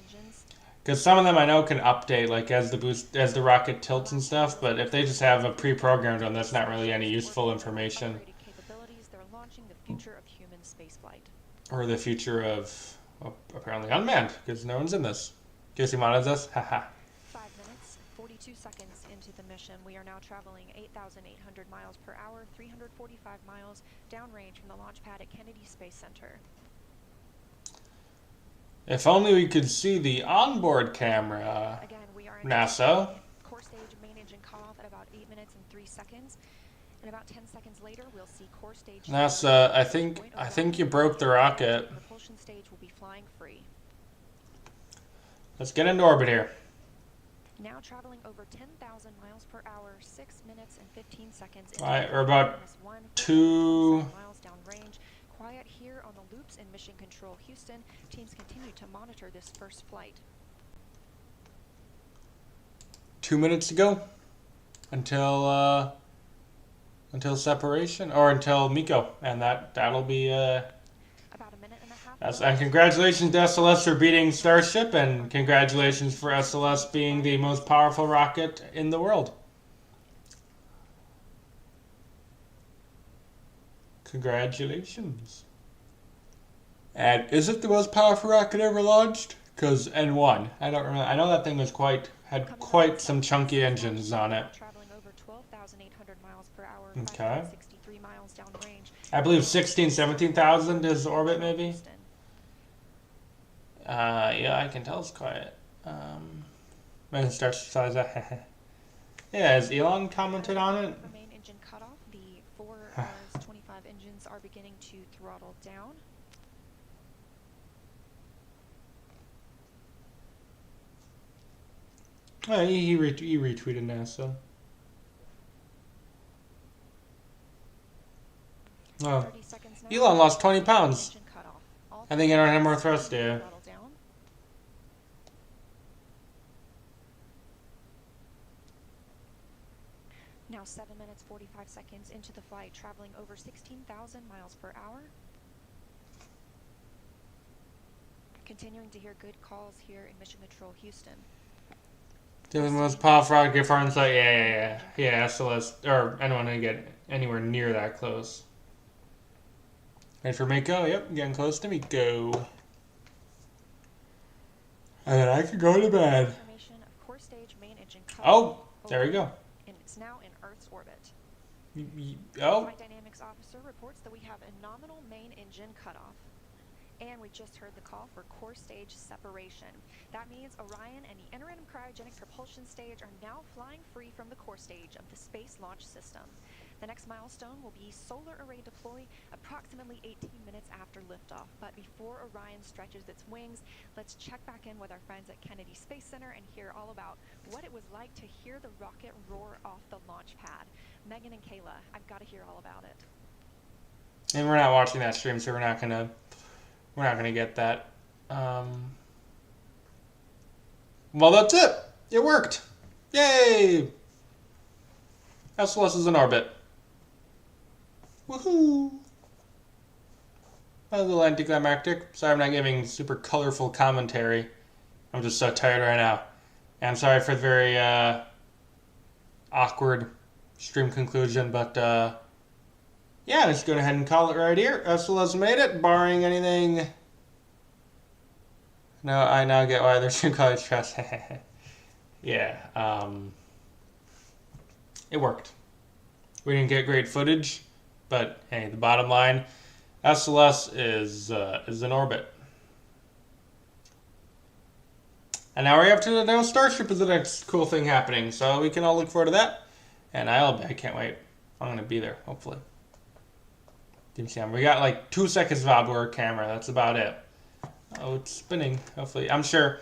Because some of them I know can update, like as the rocket tilts and stuff, but if they just have a pre-programmed one, that's not really any useful information. They're launching the future of human spaceflight. Or the future of, well, apparently unmanned, because no one's in this. Guess he modded this? Haha. 5 minutes, 42 seconds into the mission. We are now traveling 8,800 miles per hour, 345 miles downrange from the launch pad at Kennedy Space Center. If only we could see the onboard camera. Again, we are NASA. Core stage main engine cutoff at about 8 minutes and 3 seconds. And about 10 seconds later, we'll see core stage. NASA, I think you broke the rocket. Propulsion stage will be flying free. Let's get into orbit here. Now traveling over 10,000 miles per hour, 6 minutes and 15 seconds. Alright, we're about 2 miles downrange. Quiet here on the loops in Mission Control Houston. Teams continue to monitor this first flight. 2 minutes to go until separation, or until Miko, and that'll be about a minute and a half. And congratulations to SLS for beating Starship, and congratulations for SLS being the most powerful rocket in the world. Congratulations. And is it the most powerful rocket ever launched? Because N1, I don't remember. I know that thing had quite some chunky engines on it. Traveling over 12,800 miles per hour. Okay. 63 miles down the range. I believe 16,000, 17,000 is orbit, maybe. 5 minutes, 42 seconds into the mission. We are now traveling 8,800 miles per hour, 345 miles downrange. Quiet here on the loops in Mission Control Houston. 16,000, 17,000. Yeah, I can tell it's quiet. When Starship size. Yeah, has Elon commented on it? The main engine cutoff. The 4 Rs 25 engines are beginning to throttle down. Oh, he retweeted NASA. Oh, 30 seconds now. Elon lost 20 pounds. Engine cutoff. All I think I don't have more thrust, yeah. throttle down. Now 7 minutes 45 seconds into the flight, traveling over 16,000 miles per hour. Continuing to hear good calls here in Mission Control Houston. Doing the most powerful rocket far inside. Yeah, SLS, or I don't want to get anywhere near that close. Ready for Miko? Yep, getting close to Miko. And then I could go to bed. Information of core stage main engine cutoff. Oh, there we go. And it's now in Earth's orbit. Oh. Flight Dynamics officer reports that we have a nominal main engine cutoff. And we just heard the call for core stage separation. That means Orion and the interim cryogenic propulsion stage are now flying free from the core stage of the Space Launch System. The next milestone will be solar array deploy approximately 18 minutes after liftoff. But before Orion stretches its wings, let's check back in with our friends at Kennedy Space Center and hear all about what it was like to hear the rocket roar off the launch pad. Megan and Kayla, I've got to hear all about it. And we're not watching that stream, so we're not gonna get that. Well, that's it. It worked. Yay! SLS is in orbit. Woohoo! A little anticlimactic. Sorry I'm not giving super colorful commentary. I'm just so tired right now. And I'm sorry for the very awkward stream conclusion, but yeah, let's go ahead and call it right here. SLS made it, barring anything. No, I now get why they're stream college stress. Yeah, it worked. We didn't get great footage, but hey, the bottom line, SLS is in orbit. And now we're up to the Starship is the next cool thing happening, so we can all look forward to that. And I can't wait. I'm gonna be there, hopefully. We got like 2 seconds of outboard camera. That's about it. Oh, it's spinning. Hopefully, I'm sure.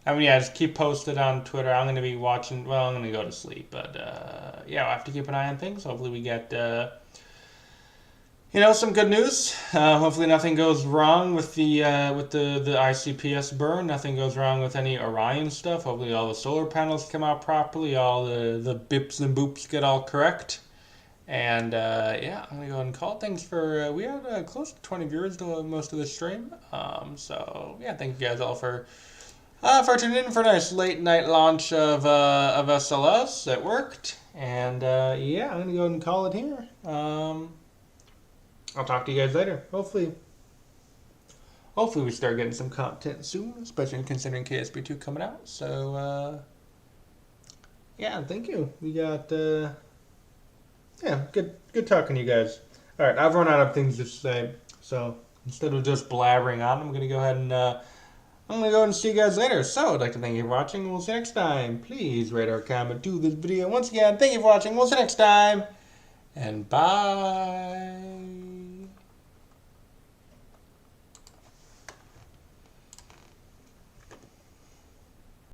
I mean, yeah, just keep posted on Twitter. I'm going to be watching. Well, I'm going to go to sleep, but yeah, we'll have to keep an eye on things. Hopefully, we get some good news. Hopefully, nothing goes wrong with the ICPS burn. Nothing goes wrong with any Orion stuff. Hopefully, all the solar panels come out properly. All the bips and boops get all correct. And yeah, I'm gonna go ahead and call it. Thanks for we had close to 20 viewers to most of the stream. So yeah, thank you guys all for tuning in for a nice late night launch of SLS. It worked, and yeah, I'm gonna go ahead and call it here. I'll talk to you guys later. Hopefully we start getting some content soon, especially considering KSP2 coming out. So yeah, thank you. We got. Yeah, good talking to you guys. All right, I've run out of things to say, so instead of just blabbering on, I'm gonna go ahead and see you guys later. So I'd like to thank you for watching. We'll see you next time. Please rate or comment to this video. Once again, thank you for watching. We'll see you next time, and bye.